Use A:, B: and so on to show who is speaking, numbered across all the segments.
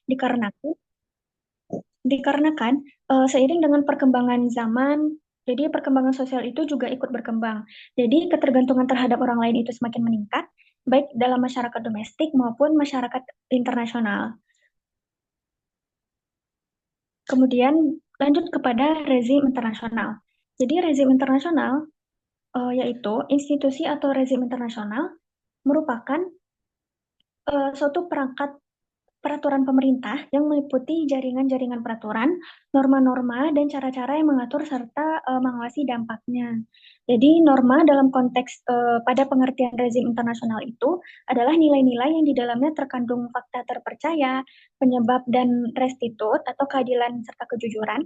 A: Dikarenakan, dikarenakan seiring dengan perkembangan zaman, jadi perkembangan sosial itu juga ikut berkembang. Jadi ketergantungan terhadap orang lain itu semakin meningkat, baik dalam masyarakat domestik maupun masyarakat internasional. Kemudian lanjut kepada rezim internasional. Jadi rezim internasional yaitu institusi atau rezim internasional merupakan suatu perangkat peraturan pemerintah yang meliputi jaringan-jaringan peraturan, norma-norma, dan cara-cara yang mengatur serta mengawasi dampaknya. Jadi norma dalam konteks pada pengertian rezim internasional itu adalah nilai-nilai yang di dalamnya terkandung fakta terpercaya, penyebab dan restitut atau keadilan serta kejujuran.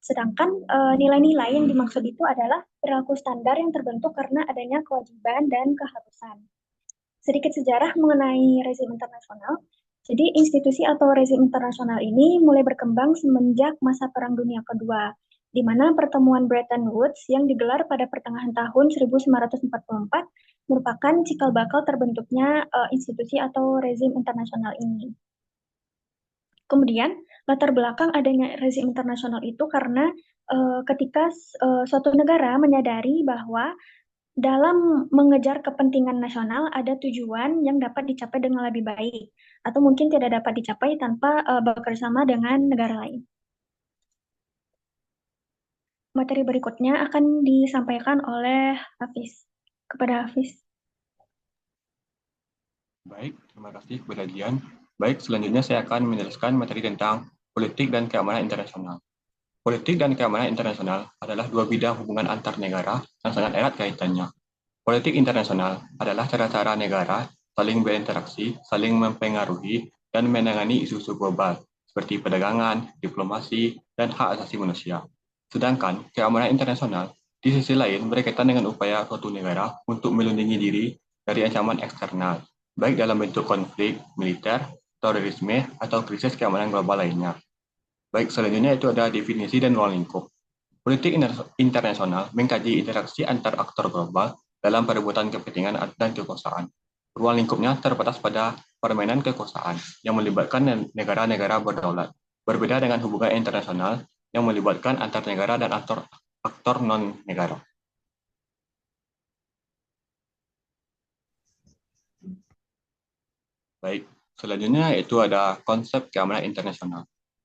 A: Sedangkan nilai-nilai yang dimaksud itu adalah perilaku standar yang terbentuk karena adanya kewajiban dan keharusan. Sedikit sejarah mengenai rezim internasional. Jadi institusi atau rezim internasional ini mulai berkembang semenjak masa Perang Dunia Kedua, di mana pertemuan Bretton Woods yang digelar pada pertengahan tahun 1944 merupakan cikal bakal terbentuknya institusi atau rezim internasional ini. Kemudian latar belakang adanya rezim internasional itu karena ketika suatu negara menyadari bahwa dalam mengejar kepentingan nasional ada tujuan yang dapat dicapai dengan lebih baik atau mungkin tidak dapat dicapai tanpa bekerjasama dengan negara lain. Materi berikutnya akan disampaikan oleh Hafiz. Kepada Hafiz.
B: Baik, terima kasih kepada Dian. Baik, selanjutnya saya akan menjelaskan materi tentang politik dan keamanan internasional. Politik dan keamanan internasional adalah dua bidang hubungan antar negara yang sangat erat kaitannya. Politik internasional adalah cara-cara negara saling berinteraksi, saling mempengaruhi, dan menangani isu-isu global seperti perdagangan, diplomasi, dan hak asasi manusia. Sedangkan keamanan internasional di sisi lain berkaitan dengan upaya suatu negara untuk melindungi diri dari ancaman eksternal, baik dalam bentuk konflik, militer, terorisme, atau krisis keamanan global lainnya. Baik, selanjutnya itu ada definisi dan ruang lingkup. Politik internasional mengkaji interaksi antar aktor global dalam perebutan kepentingan dan kekuasaan. Ruang lingkupnya terbatas pada permainan kekuasaan yang melibatkan negara-negara berdaulat, berbeda dengan hubungan internasional yang melibatkan antar negara dan aktor non-negara. Baik, selanjutnya itu ada konsep keamanan internasional.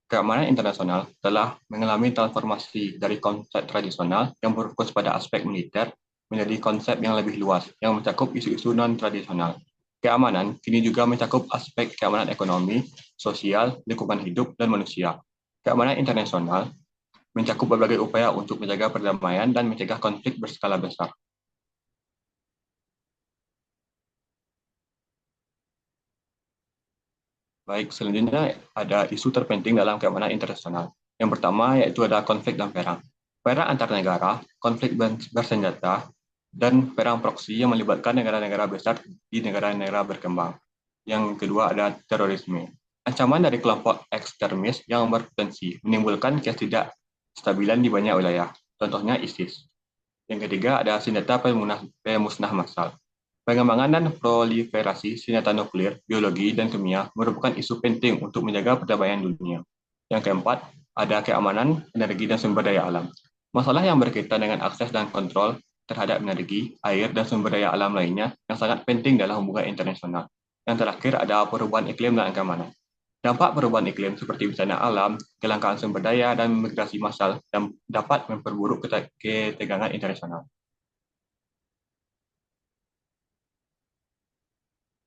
B: Keamanan internasional telah mengalami transformasi dari konsep tradisional yang berfokus pada aspek militer menjadi konsep yang lebih luas yang mencakup isu-isu non-tradisional. Keamanan kini juga mencakup aspek keamanan ekonomi, sosial, lingkungan hidup, dan manusia. Keamanan internasional mencakup berbagai upaya untuk menjaga perdamaian dan mencegah konflik berskala besar. Baik, selanjutnya ada isu terpenting dalam keamanan internasional. Yang pertama yaitu ada konflik dan perang. Perang antar negara, konflik bersenjata, dan perang proksi yang melibatkan negara-negara besar di negara-negara berkembang. Yang kedua ada terorisme. Ancaman dari kelompok ekstremis yang berpotensi menimbulkan ketidakstabilan di banyak wilayah, contohnya ISIS. Yang ketiga ada senjata pemusnah massal. Pengembangan dan proliferasi senjata nuklir, biologi, dan kimia merupakan isu penting untuk menjaga perdamaian dunia. Yang keempat, ada keamanan energi dan sumber daya alam. Masalah yang berkaitan dengan akses dan kontrol terhadap energi, air, dan sumber daya alam lainnya yang sangat penting dalam hubungan internasional. Yang terakhir ada perubahan iklim dan keamanan. Dampak perubahan iklim seperti bencana alam, kelangkaan sumber daya, dan migrasi massal dapat memperburuk ketegangan internasional.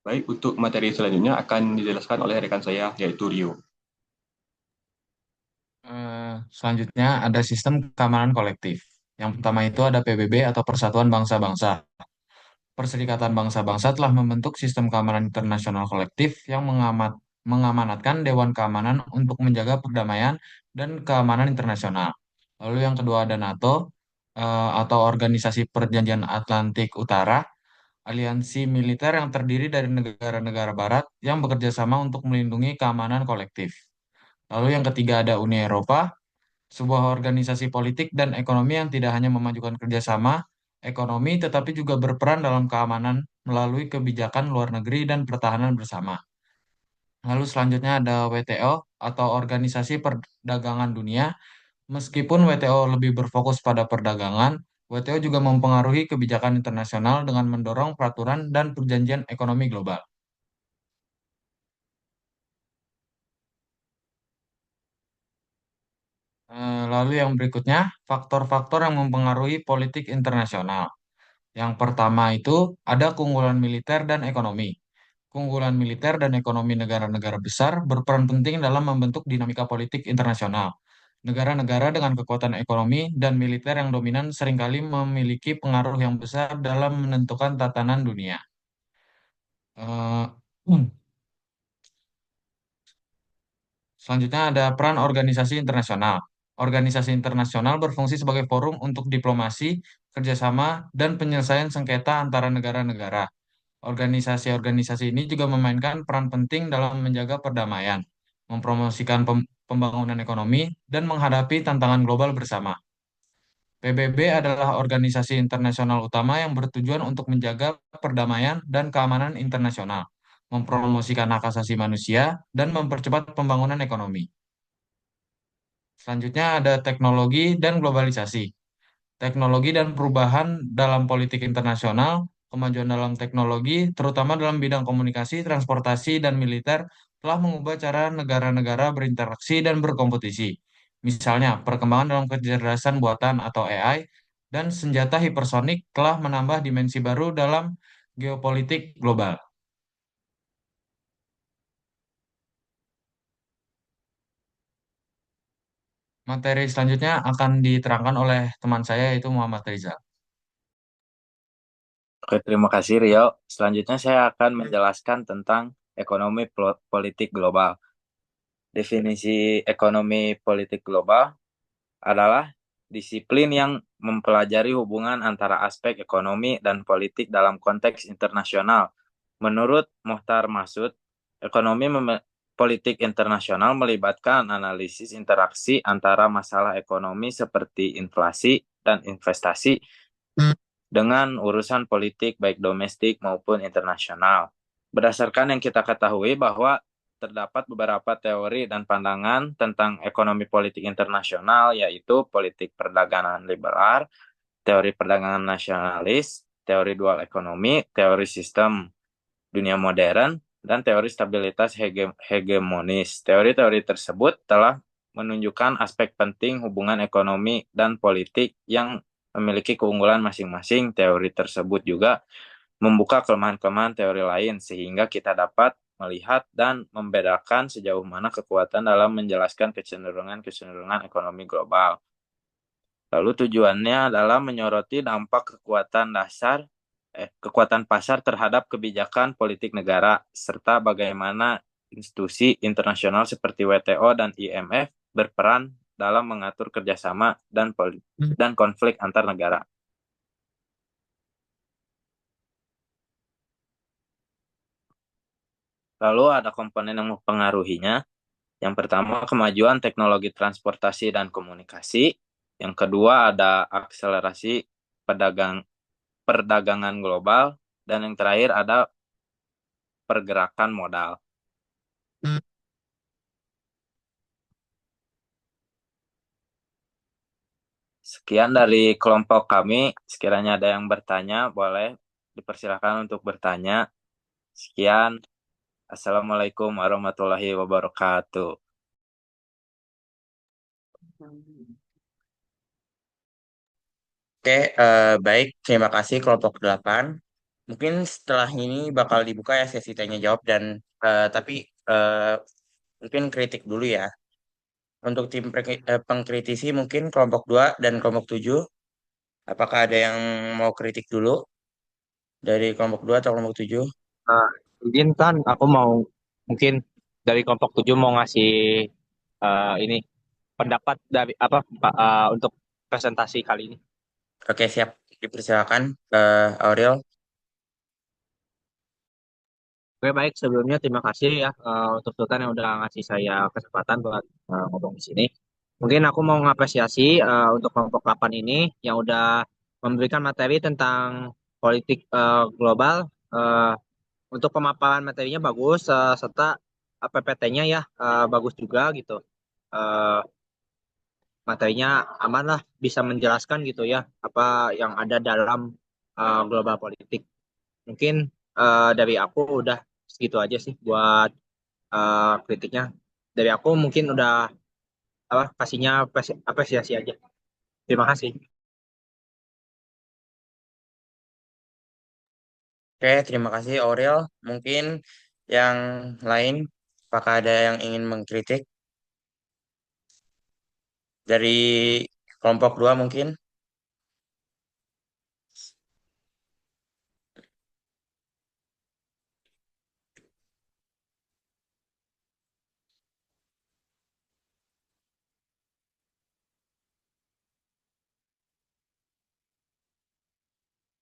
B: Baik, untuk materi selanjutnya akan dijelaskan oleh rekan saya, yaitu Rio.
C: Selanjutnya ada sistem keamanan kolektif. Yang pertama itu ada PBB atau Persatuan Bangsa-Bangsa. Perserikatan Bangsa-Bangsa telah membentuk sistem keamanan internasional kolektif yang mengamanatkan Dewan Keamanan untuk menjaga perdamaian dan keamanan internasional. Lalu yang kedua ada NATO atau Organisasi Perjanjian Atlantik Utara, aliansi militer yang terdiri dari negara-negara Barat yang bekerja sama untuk melindungi keamanan kolektif. Lalu yang ketiga ada Uni Eropa, sebuah organisasi politik dan ekonomi yang tidak hanya memajukan kerjasama ekonomi, tetapi juga berperan dalam keamanan melalui kebijakan luar negeri dan pertahanan bersama. Lalu selanjutnya ada WTO atau Organisasi Perdagangan Dunia. Meskipun WTO lebih berfokus pada perdagangan, WTO juga mempengaruhi kebijakan internasional dengan mendorong peraturan dan perjanjian ekonomi global. Lalu yang berikutnya, faktor-faktor yang mempengaruhi politik internasional. Yang pertama itu ada keunggulan militer dan ekonomi. Keunggulan militer dan ekonomi negara-negara besar berperan penting dalam membentuk dinamika politik internasional. Negara-negara dengan kekuatan ekonomi dan militer yang dominan seringkali memiliki pengaruh yang besar dalam menentukan tatanan dunia. Eh, Selanjutnya ada peran organisasi internasional. Organisasi internasional berfungsi sebagai forum untuk diplomasi, kerjasama, dan penyelesaian sengketa antara negara-negara. Organisasi-organisasi ini juga memainkan peran penting dalam menjaga perdamaian, mempromosikan pembangunan ekonomi, dan menghadapi tantangan global bersama. PBB adalah organisasi internasional utama yang bertujuan untuk menjaga perdamaian dan keamanan internasional, mempromosikan hak asasi manusia, dan mempercepat pembangunan ekonomi. Selanjutnya ada teknologi dan globalisasi. Teknologi dan perubahan dalam politik internasional, kemajuan dalam teknologi, terutama dalam bidang komunikasi, transportasi, dan militer, telah mengubah cara negara-negara berinteraksi dan berkompetisi. Misalnya, perkembangan dalam kecerdasan buatan atau AI dan senjata hipersonik telah menambah dimensi baru dalam geopolitik global. Materi selanjutnya akan diterangkan oleh teman saya, yaitu Muhammad Rizal.
D: Oke, terima kasih Rio. Selanjutnya saya akan menjelaskan tentang ekonomi politik global. Definisi ekonomi politik global adalah disiplin yang mempelajari hubungan antara aspek ekonomi dan politik dalam konteks internasional. Menurut Mohtar Masud, ekonomi politik internasional melibatkan analisis interaksi antara masalah ekonomi seperti inflasi dan investasi dengan urusan politik baik domestik maupun internasional. Berdasarkan yang kita ketahui bahwa terdapat beberapa teori dan pandangan tentang ekonomi politik internasional, yaitu politik perdagangan liberal, teori perdagangan nasionalis, teori dual ekonomi, teori sistem dunia modern, dan teori stabilitas hegemonis. Teori-teori tersebut telah menunjukkan aspek penting hubungan ekonomi dan politik yang memiliki keunggulan masing-masing. Teori tersebut juga membuka kelemahan-kelemahan teori lain sehingga kita dapat melihat dan membedakan sejauh mana kekuatan dalam menjelaskan kecenderungan-kecenderungan ekonomi global. Lalu tujuannya adalah menyoroti dampak kekuatan pasar terhadap kebijakan politik negara serta bagaimana institusi internasional seperti WTO dan IMF berperan dalam mengatur kerjasama dan konflik antar negara. Lalu ada komponen yang mempengaruhinya. Yang pertama, kemajuan teknologi transportasi dan komunikasi. Yang kedua, ada akselerasi perdagangan global. Dan yang terakhir, ada pergerakan modal. Sekian dari kelompok kami. Sekiranya ada yang bertanya, boleh dipersilakan untuk bertanya. Sekian. Assalamualaikum warahmatullahi wabarakatuh.
E: Oke, baik. Terima kasih kelompok 8. Mungkin setelah ini bakal dibuka ya sesi tanya jawab dan tapi mungkin kritik dulu ya. Untuk tim pengkritisi mungkin kelompok 2 dan kelompok 7. Apakah ada yang mau kritik dulu dari kelompok 2 atau kelompok 7?
F: Nah, izin kan aku mau mungkin dari kelompok 7 mau ngasih ini pendapat dari apa untuk presentasi kali ini.
E: Oke, siap. Dipersilakan, Aurel.
F: Oke, baik. Sebelumnya terima kasih ya untuk Sultan yang udah ngasih saya kesempatan buat ngomong di sini. Mungkin aku mau ngapresiasi untuk kelompok 8 ini yang udah memberikan materi tentang politik global. Untuk pemaparan materinya bagus serta PPT-nya ya bagus juga gitu. Eh, Materinya aman lah, bisa menjelaskan gitu ya apa yang ada dalam global politik. Mungkin dari aku udah segitu aja sih buat kritiknya. Dari aku mungkin udah apa kasihnya apresiasi aja. Terima kasih.
E: Oke, terima kasih Aurel. Mungkin yang lain, apakah ada yang ingin mengkritik dari kelompok dua mungkin?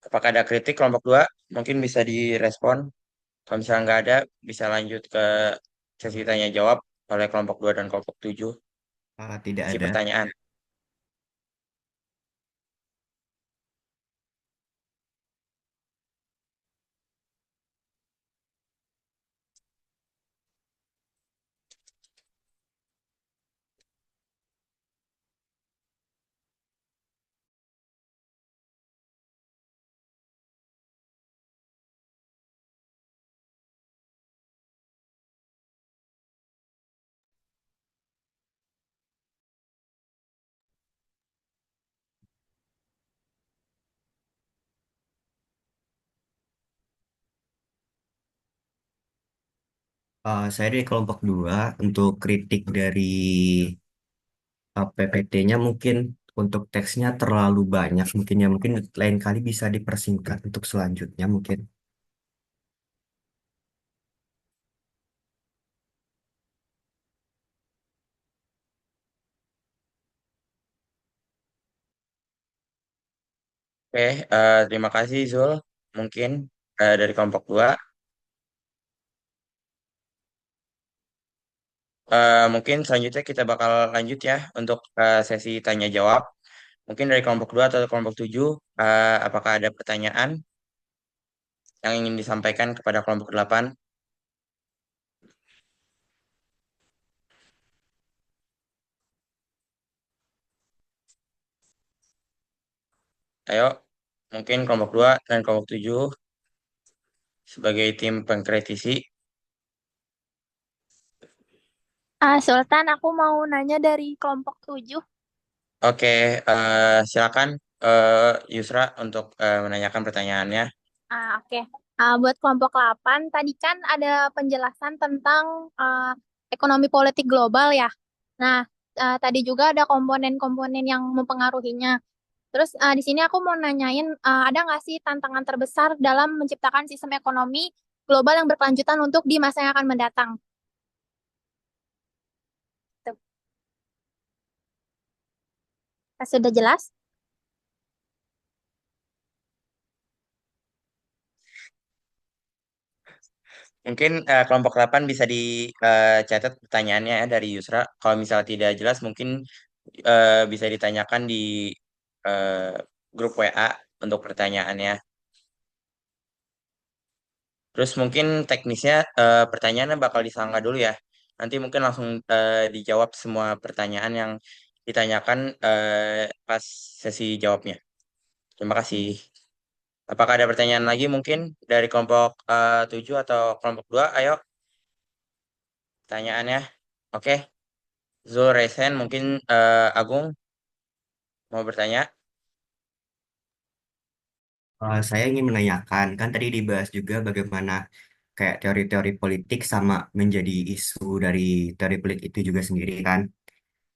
E: Apakah ada kritik kelompok dua? Mungkin bisa direspon. Kalau misalnya nggak ada, bisa lanjut ke sesi tanya jawab oleh kelompok 2 dan kelompok 7.
G: Tidak
E: Isi
G: ada.
E: pertanyaan.
G: Saya dari kelompok 2 untuk kritik dari PPT-nya mungkin untuk teksnya terlalu banyak mungkin ya mungkin lain kali bisa dipersingkat untuk selanjutnya mungkin.
E: Oke, terima kasih Zul. Mungkin dari kelompok 2. Mungkin selanjutnya kita bakal lanjut ya untuk sesi tanya jawab. Mungkin dari kelompok 2 atau kelompok 7, apakah ada pertanyaan yang ingin disampaikan kepada kelompok 8? Ayo, mungkin kelompok 2 dan kelompok 7 sebagai tim pengkritisi.
H: Sultan, aku mau nanya dari kelompok 7.
E: Oke, silakan Yusra untuk menanyakan pertanyaannya.
H: Oke. Buat kelompok 8, tadi kan ada penjelasan tentang ekonomi politik global ya. Nah, tadi juga ada komponen-komponen yang mempengaruhinya. Terus di sini aku mau nanyain, ada nggak sih tantangan terbesar dalam menciptakan sistem ekonomi global yang berkelanjutan untuk di masa yang akan mendatang? Tuh. Sudah jelas?
E: Mungkin kelompok 8 bisa dicatat pertanyaannya ya dari Yusra. Kalau misalnya tidak jelas, mungkin bisa ditanyakan di eh, grup WA untuk pertanyaannya. Terus mungkin teknisnya pertanyaannya bakal disanggah dulu ya. Nanti mungkin langsung dijawab semua pertanyaan yang ditanyakan pas sesi jawabnya. Terima kasih. Apakah ada pertanyaan lagi mungkin dari kelompok 7 atau kelompok 2? Ayo, pertanyaannya. Oke, Zul, Resen, mungkin Agung mau bertanya.
G: Saya ingin menanyakan kan tadi dibahas juga bagaimana kayak teori-teori politik sama menjadi isu dari teori politik itu juga sendiri kan.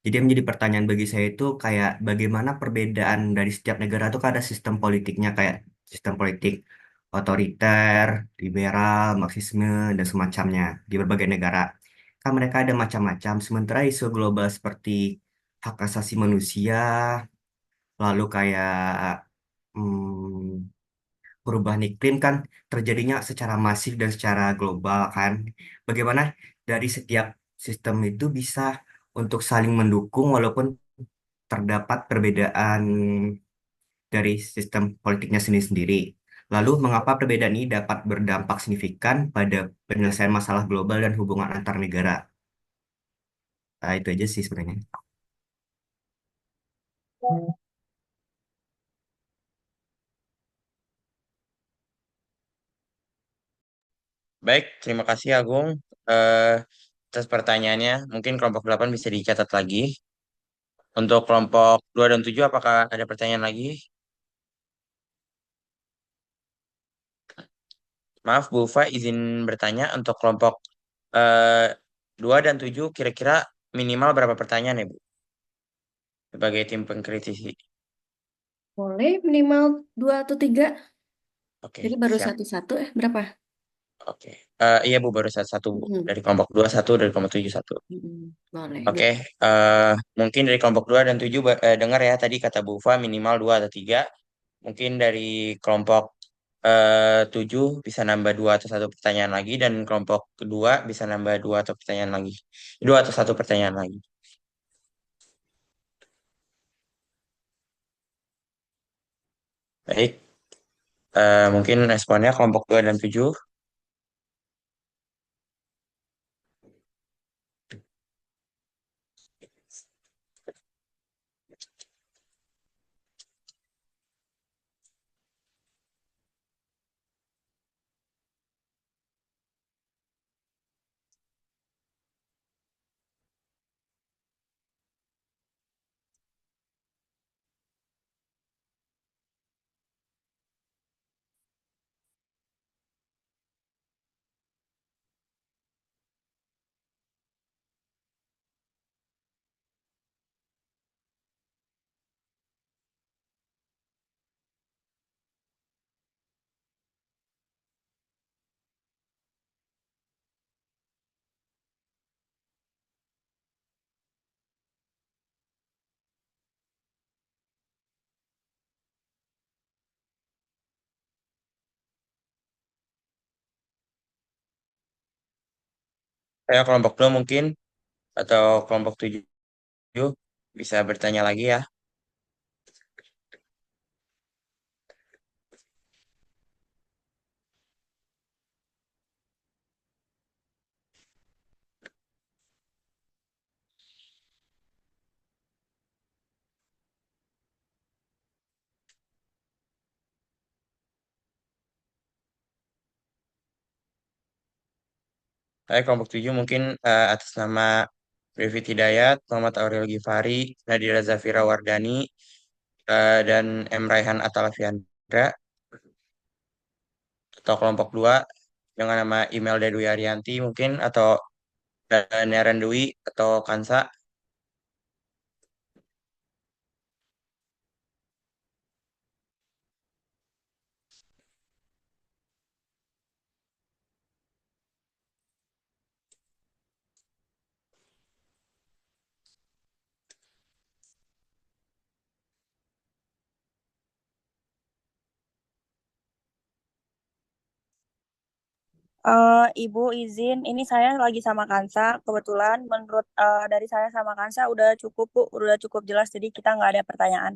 G: Jadi yang menjadi pertanyaan bagi saya itu kayak bagaimana perbedaan dari setiap negara itu kan ada sistem politiknya kayak sistem politik otoriter, liberal, marxisme, dan semacamnya di berbagai negara. Kan mereka ada macam-macam, sementara isu global seperti hak asasi manusia, lalu kayak hmm, perubahan iklim kan terjadinya secara masif dan secara global kan. Bagaimana dari setiap sistem itu bisa untuk saling mendukung walaupun terdapat perbedaan dari sistem politiknya sendiri-sendiri. Lalu, mengapa perbedaan ini dapat berdampak signifikan pada penyelesaian masalah global dan hubungan antar negara? Nah, itu aja sih sebenarnya.
E: Baik, terima kasih Agung eh, atas pertanyaannya. Mungkin kelompok 8 bisa dicatat lagi. Untuk kelompok 2 dan 7, apakah ada pertanyaan lagi? Maaf, Bu Ufa, izin bertanya untuk kelompok eh, 2 dan 7 kira-kira minimal berapa pertanyaan ya, Bu? Sebagai tim pengkritisi.
I: Boleh minimal 2 atau 3.
E: Oke,
I: Jadi baru
E: siap.
I: satu-satu, berapa?
E: Oke. Iya, Bu, baru satu, Bu.
I: Hmm,
E: Dari kelompok 2 satu, dari kelompok 7 satu.
I: boleh.
E: Oke, mungkin dari kelompok 2 dan 7 dengar ya tadi kata Bu Ufa minimal 2 atau 3. Mungkin dari kelompok 7 bisa nambah 2 atau satu pertanyaan lagi, dan kelompok kedua bisa nambah 2 atau pertanyaan lagi. 2 atau satu pertanyaan lagi. Baik, mungkin responnya kelompok 2 dan 7. Saya kelompok 2 mungkin, atau kelompok 7 bisa bertanya lagi ya. Saya kelompok 7 mungkin atas nama Rifit Hidayat, Muhammad Aurel Gifari, Nadira Zafira Wardani, dan M. Raihan Atalafiandra, atau kelompok 2 dengan nama Imelda Dwi Arianti mungkin, atau Neran Dwi, atau Kansa.
J: Ibu izin, ini saya lagi sama Kansa. Kebetulan menurut dari saya sama Kansa udah cukup Bu, udah cukup jelas. Jadi kita nggak ada pertanyaan.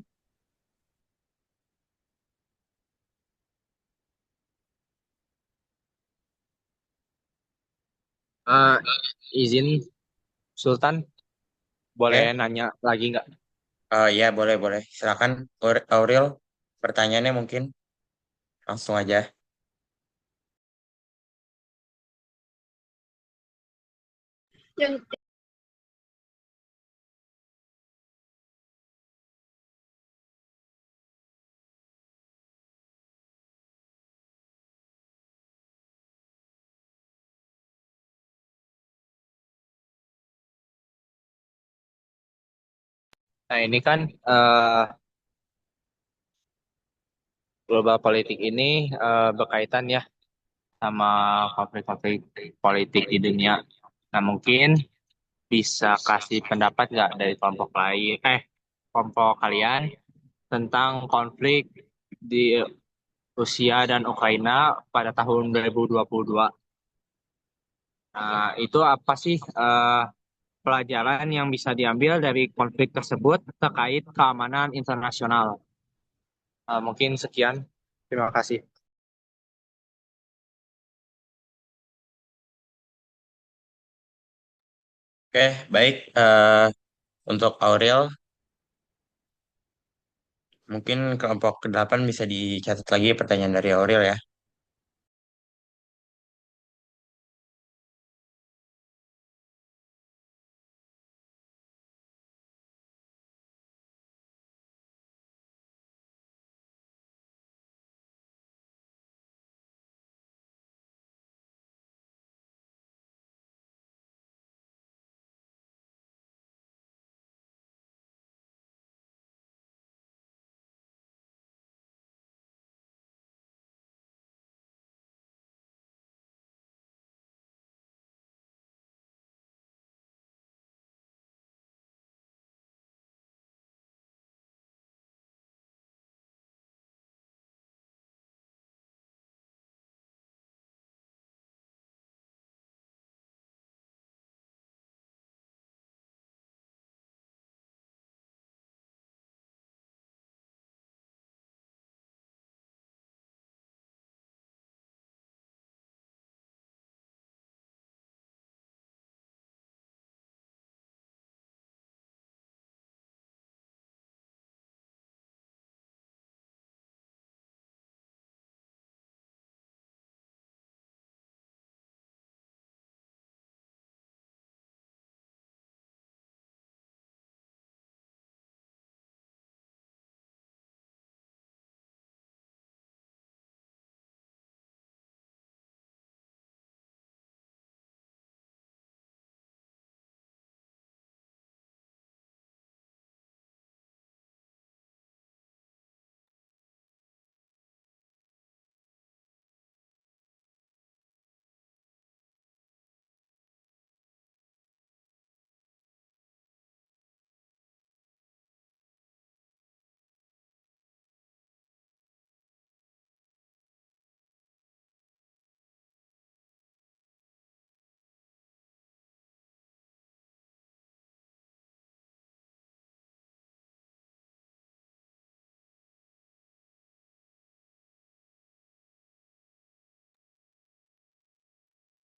F: Eh, izin Sultan, boleh
E: Oke,
F: nanya lagi nggak?
E: ya boleh boleh. Silakan Aurel, pertanyaannya mungkin langsung aja.
F: Nah ini kan eh, global politik ini berkaitan ya sama konflik-konflik politik di dunia. Nah mungkin bisa kasih pendapat nggak dari kelompok lain, kelompok kalian tentang konflik di Rusia dan Ukraina pada tahun 2022. Nah, itu apa sih pelajaran yang bisa diambil dari konflik tersebut terkait keamanan internasional? Mungkin sekian. Terima kasih.
E: Oke, baik. Untuk Aurel, mungkin kelompok ke-8 bisa dicatat lagi pertanyaan dari Aurel ya.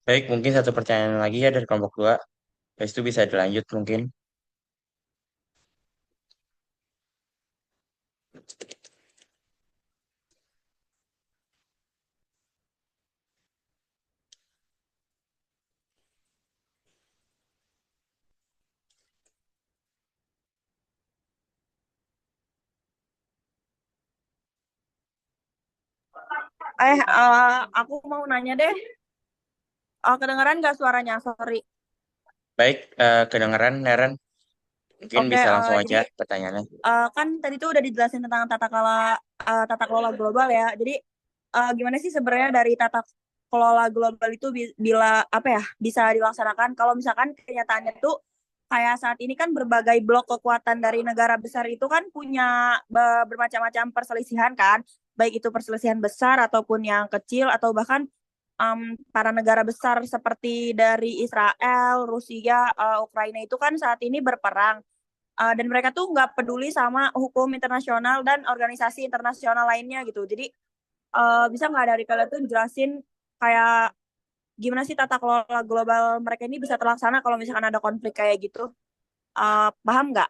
E: Baik, mungkin satu pertanyaan lagi ya dari kelompok 2. Habis itu bisa dilanjut mungkin.
J: Aku mau nanya deh. Kedengeran nggak suaranya? Sorry.
E: Baik, kedengaran, Neren. Mungkin
J: Oke,
E: bisa langsung
J: jadi
E: aja pertanyaannya.
J: kan tadi tuh udah dijelasin tentang tata kelola global ya. Jadi gimana sih sebenarnya dari tata kelola global itu bila apa ya bisa dilaksanakan? Kalau misalkan kenyataannya tuh kayak saat ini kan berbagai blok kekuatan dari negara besar itu kan punya bermacam-macam perselisihan kan, baik itu perselisihan besar ataupun yang kecil atau bahkan para negara besar seperti dari Israel, Rusia, Ukraina itu kan saat ini berperang. Dan mereka tuh nggak peduli sama hukum internasional dan organisasi internasional lainnya gitu. Jadi bisa nggak dari kalian tuh jelasin kayak gimana sih tata kelola global mereka ini bisa terlaksana kalau misalkan ada konflik kayak gitu? Paham nggak?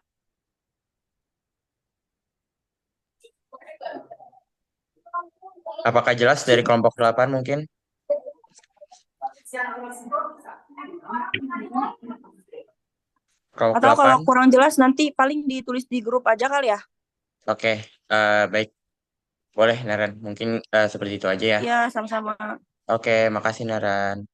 E: Apakah jelas dari kelompok 8 mungkin? Kelompok
J: Atau kalau
E: 8?
J: kurang jelas nanti paling ditulis di grup aja kali ya?
E: Oke, baik. Boleh, Neren. Mungkin seperti itu aja ya.
J: Iya, sama-sama.
E: Oke, makasih, Neren.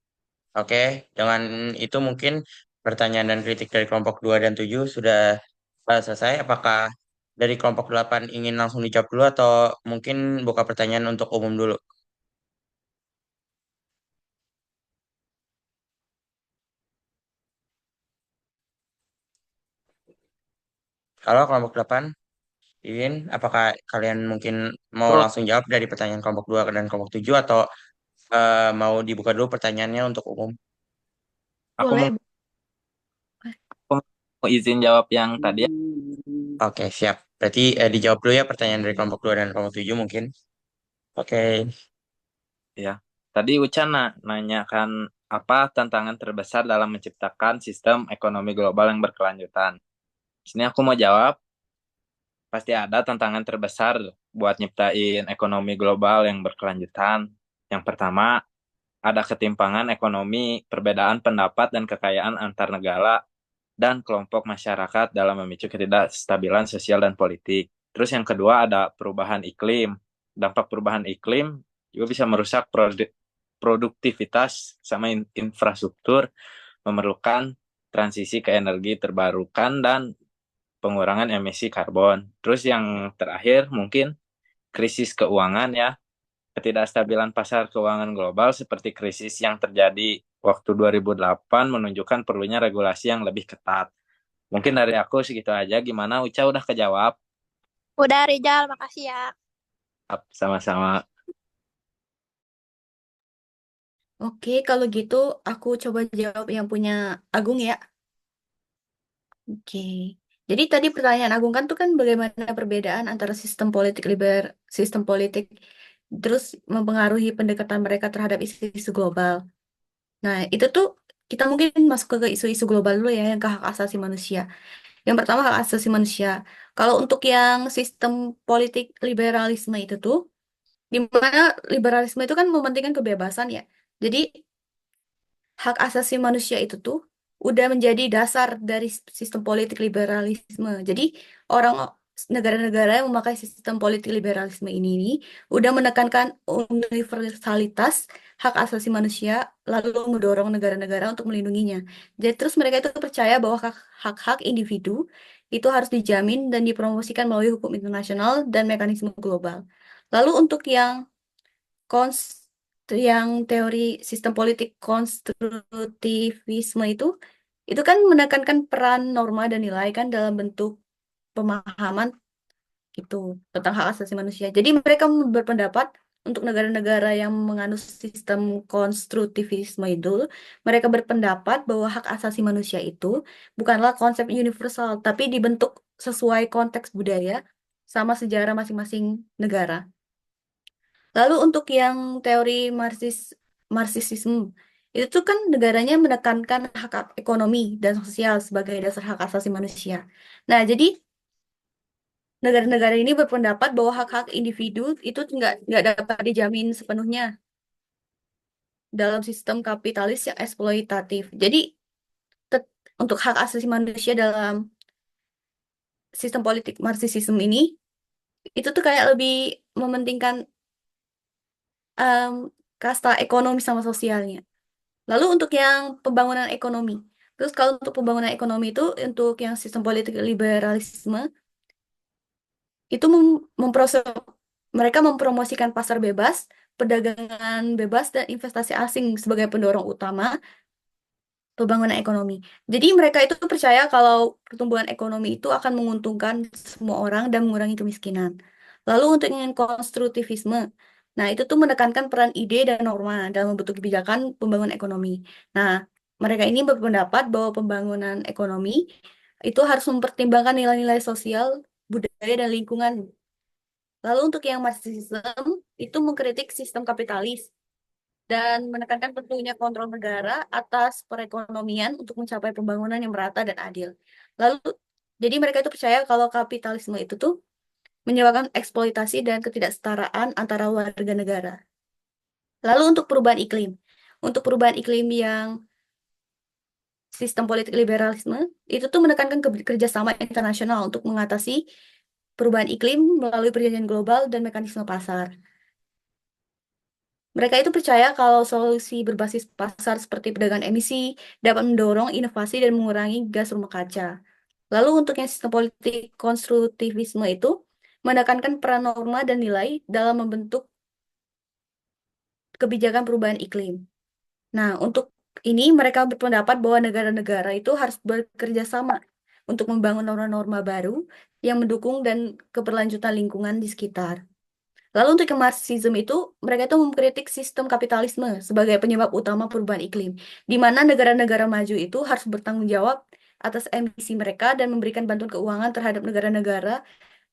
E: Oke, dengan itu mungkin pertanyaan dan kritik dari kelompok 2 dan 7 sudah selesai. Apakah dari kelompok 8 ingin langsung dijawab dulu atau mungkin buka pertanyaan untuk umum dulu? Halo kelompok 8, Iwin, apakah kalian mungkin mau
F: Oh,
E: langsung jawab dari pertanyaan kelompok 2 dan kelompok 7 atau mau dibuka dulu pertanyaannya untuk umum?
F: aku mau,
I: Boleh.
D: Aku mau izin jawab yang tadi ya.
E: Oke, siap. Berarti dijawab dulu ya pertanyaan dari kelompok 2 dan kelompok 7 mungkin. Oke,
D: Ya. Tadi Uca nanyakan apa tantangan terbesar dalam menciptakan sistem ekonomi global yang berkelanjutan? Sini aku mau jawab, pasti ada tantangan terbesar buat nyiptain ekonomi global yang berkelanjutan. Yang pertama, ada ketimpangan ekonomi, perbedaan pendapat dan kekayaan antar negara dan kelompok masyarakat dalam memicu ketidakstabilan sosial dan politik. Terus yang kedua ada perubahan iklim. Dampak perubahan iklim juga bisa merusak produktivitas sama infrastruktur, memerlukan transisi ke energi terbarukan dan pengurangan emisi karbon. Terus yang terakhir mungkin krisis keuangan ya, ketidakstabilan pasar keuangan global seperti krisis yang terjadi waktu 2008 menunjukkan perlunya regulasi yang lebih ketat. Mungkin dari aku segitu aja. Gimana Uca, udah kejawab?
H: Udah, Rizal, makasih ya.
D: Sama-sama.
I: Oke, kalau gitu aku coba jawab yang punya Agung ya. Oke. Jadi tadi pertanyaan Agung kan tuh kan bagaimana perbedaan antara sistem politik terus mempengaruhi pendekatan mereka terhadap isu-isu global. Nah, itu tuh kita mungkin masuk ke isu-isu global dulu ya yang ke hak asasi manusia. Yang pertama hak asasi manusia. Kalau untuk yang sistem politik liberalisme itu tuh di mana liberalisme itu kan mementingkan kebebasan ya. Jadi hak asasi manusia itu tuh udah menjadi dasar dari sistem politik liberalisme. Jadi orang negara-negara yang memakai sistem politik liberalisme ini udah menekankan universalitas hak asasi manusia lalu mendorong negara-negara untuk melindunginya. Jadi terus mereka itu percaya bahwa hak-hak individu itu harus dijamin dan dipromosikan melalui hukum internasional dan mekanisme global. Lalu untuk kons yang teori sistem politik konstruktivisme itu kan menekankan peran norma dan nilai kan dalam bentuk pemahaman itu tentang hak asasi manusia. Jadi mereka berpendapat untuk negara-negara yang menganut sistem konstruktivisme itu, mereka berpendapat bahwa hak asasi manusia itu bukanlah konsep universal, tapi dibentuk sesuai konteks budaya sama sejarah masing-masing negara. Lalu untuk yang teori Marxisme, itu tuh kan negaranya menekankan hak ekonomi dan sosial sebagai dasar hak asasi manusia. Nah, jadi negara-negara ini berpendapat bahwa hak-hak individu itu nggak dapat dijamin sepenuhnya dalam sistem kapitalis yang eksploitatif. Jadi tet- untuk hak asasi manusia dalam sistem politik Marxisme ini itu tuh kayak lebih mementingkan em, kasta ekonomi sama sosialnya. Lalu untuk yang pembangunan ekonomi. Terus kalau untuk pembangunan ekonomi itu untuk yang sistem politik liberalisme itu mereka mempromosikan pasar bebas, perdagangan bebas dan investasi asing sebagai pendorong utama pembangunan ekonomi. Jadi mereka itu percaya kalau pertumbuhan ekonomi itu akan menguntungkan semua orang dan mengurangi kemiskinan. Lalu untuk yang konstruktivisme, nah itu tuh menekankan peran ide dan norma dalam membentuk kebijakan pembangunan ekonomi. Nah, mereka ini berpendapat bahwa pembangunan ekonomi itu harus mempertimbangkan nilai-nilai sosial, budaya, dan lingkungan. Lalu untuk yang Marxisme itu mengkritik sistem kapitalis dan menekankan pentingnya kontrol negara atas perekonomian untuk mencapai pembangunan yang merata dan adil. Lalu, jadi mereka itu percaya kalau kapitalisme itu tuh menyebabkan eksploitasi dan ketidaksetaraan antara warga negara. Lalu untuk perubahan iklim. Untuk perubahan iklim yang sistem politik liberalisme, itu tuh menekankan kerjasama internasional untuk mengatasi perubahan iklim melalui perjanjian global dan mekanisme pasar. Mereka itu percaya kalau solusi berbasis pasar seperti perdagangan emisi dapat mendorong inovasi dan mengurangi gas rumah kaca. Lalu untuk yang sistem politik konstruktivisme itu menekankan peran norma dan nilai dalam membentuk kebijakan perubahan iklim. Nah, untuk ini mereka berpendapat bahwa negara-negara itu harus bekerja sama untuk membangun norma-norma baru yang mendukung dan keberlanjutan lingkungan di sekitar. Lalu untuk yang Marxisme itu, mereka itu mengkritik sistem kapitalisme sebagai penyebab utama perubahan iklim, di mana negara-negara maju itu harus bertanggung jawab atas emisi mereka dan memberikan bantuan keuangan terhadap negara-negara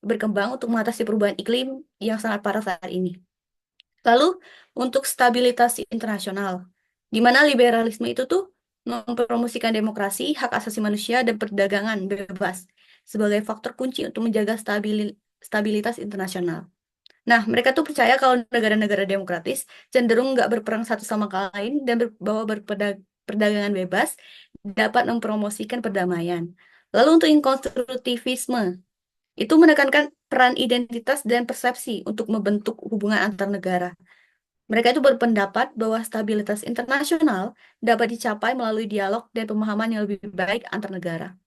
I: berkembang untuk mengatasi perubahan iklim yang sangat parah saat ini. Lalu untuk stabilitas internasional, di mana liberalisme itu tuh mempromosikan demokrasi, hak asasi manusia, dan perdagangan bebas sebagai faktor kunci untuk menjaga stabilitas internasional. Nah, mereka tuh percaya kalau negara-negara demokratis cenderung nggak berperang satu sama lain dan bahwa perdagangan bebas dapat mempromosikan perdamaian. Lalu untuk inkonstruktivisme, itu menekankan peran identitas dan persepsi untuk membentuk hubungan antar negara. Mereka itu berpendapat bahwa stabilitas internasional dapat dicapai melalui dialog dan pemahaman yang lebih baik antar negara.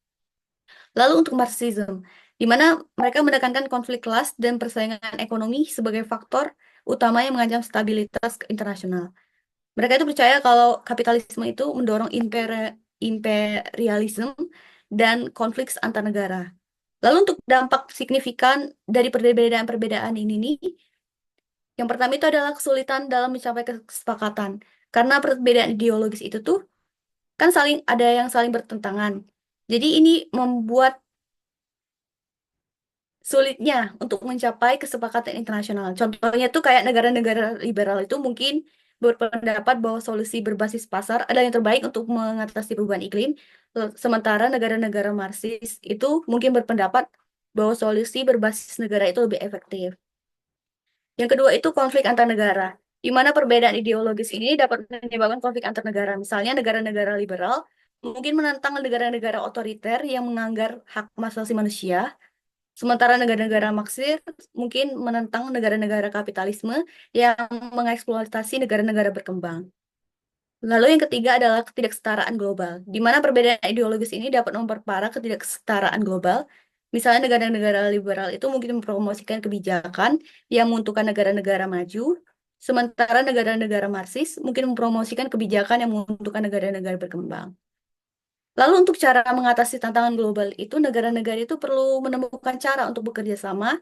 I: Lalu untuk Marxism, di mana mereka menekankan konflik kelas dan persaingan ekonomi sebagai faktor utama yang mengancam stabilitas internasional. Mereka itu percaya kalau kapitalisme itu mendorong imperialisme dan konflik antar negara. Lalu untuk dampak signifikan dari perbedaan-perbedaan ini nih, yang pertama itu adalah kesulitan dalam mencapai kesepakatan. Karena perbedaan ideologis itu tuh kan ada yang saling bertentangan. Jadi ini membuat sulitnya untuk mencapai kesepakatan internasional. Contohnya tuh kayak negara-negara liberal itu mungkin berpendapat bahwa solusi berbasis pasar adalah yang terbaik untuk mengatasi perubahan iklim, sementara negara-negara Marxis itu mungkin berpendapat bahwa solusi berbasis negara itu lebih efektif. Yang kedua itu konflik antar negara, di mana perbedaan ideologis ini dapat menyebabkan konflik antar negara. Misalnya negara-negara liberal mungkin menantang negara-negara otoriter yang melanggar hak asasi manusia, sementara negara-negara Marxis mungkin menentang negara-negara kapitalisme yang mengeksploitasi negara-negara berkembang. Lalu yang ketiga adalah ketidaksetaraan global, di mana perbedaan ideologis ini dapat memperparah ketidaksetaraan global. Misalnya negara-negara liberal itu mungkin mempromosikan kebijakan yang menguntungkan negara-negara maju, sementara negara-negara Marxis mungkin mempromosikan kebijakan yang menguntungkan negara-negara berkembang. Lalu untuk cara mengatasi tantangan global itu, negara-negara itu perlu menemukan cara untuk bekerja sama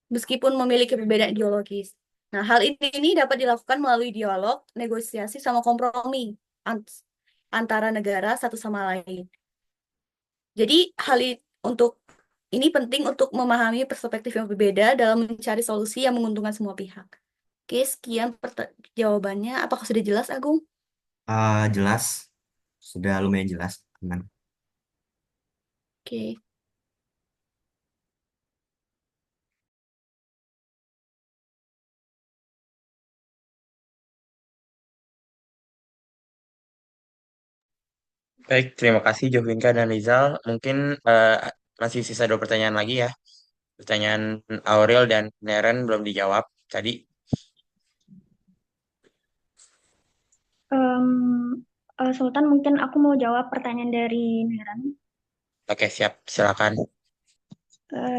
I: meskipun memiliki perbedaan ideologis. Nah, hal ini dapat dilakukan melalui dialog, negosiasi, sama kompromi antara negara satu sama lain. Jadi, untuk ini penting untuk memahami perspektif yang berbeda dalam mencari solusi yang menguntungkan semua pihak. Oke, sekian jawabannya. Apakah sudah jelas, Agung?
G: Jelas, sudah lumayan jelas. Aman.
I: Oke.
E: Baik, terima kasih Jovinka dan Rizal. Mungkin masih sisa 2 pertanyaan lagi ya. Pertanyaan Aurel dan Neren belum dijawab tadi.
A: Sultan, mungkin aku mau jawab pertanyaan dari Niran.
E: Oke, siap. Silakan.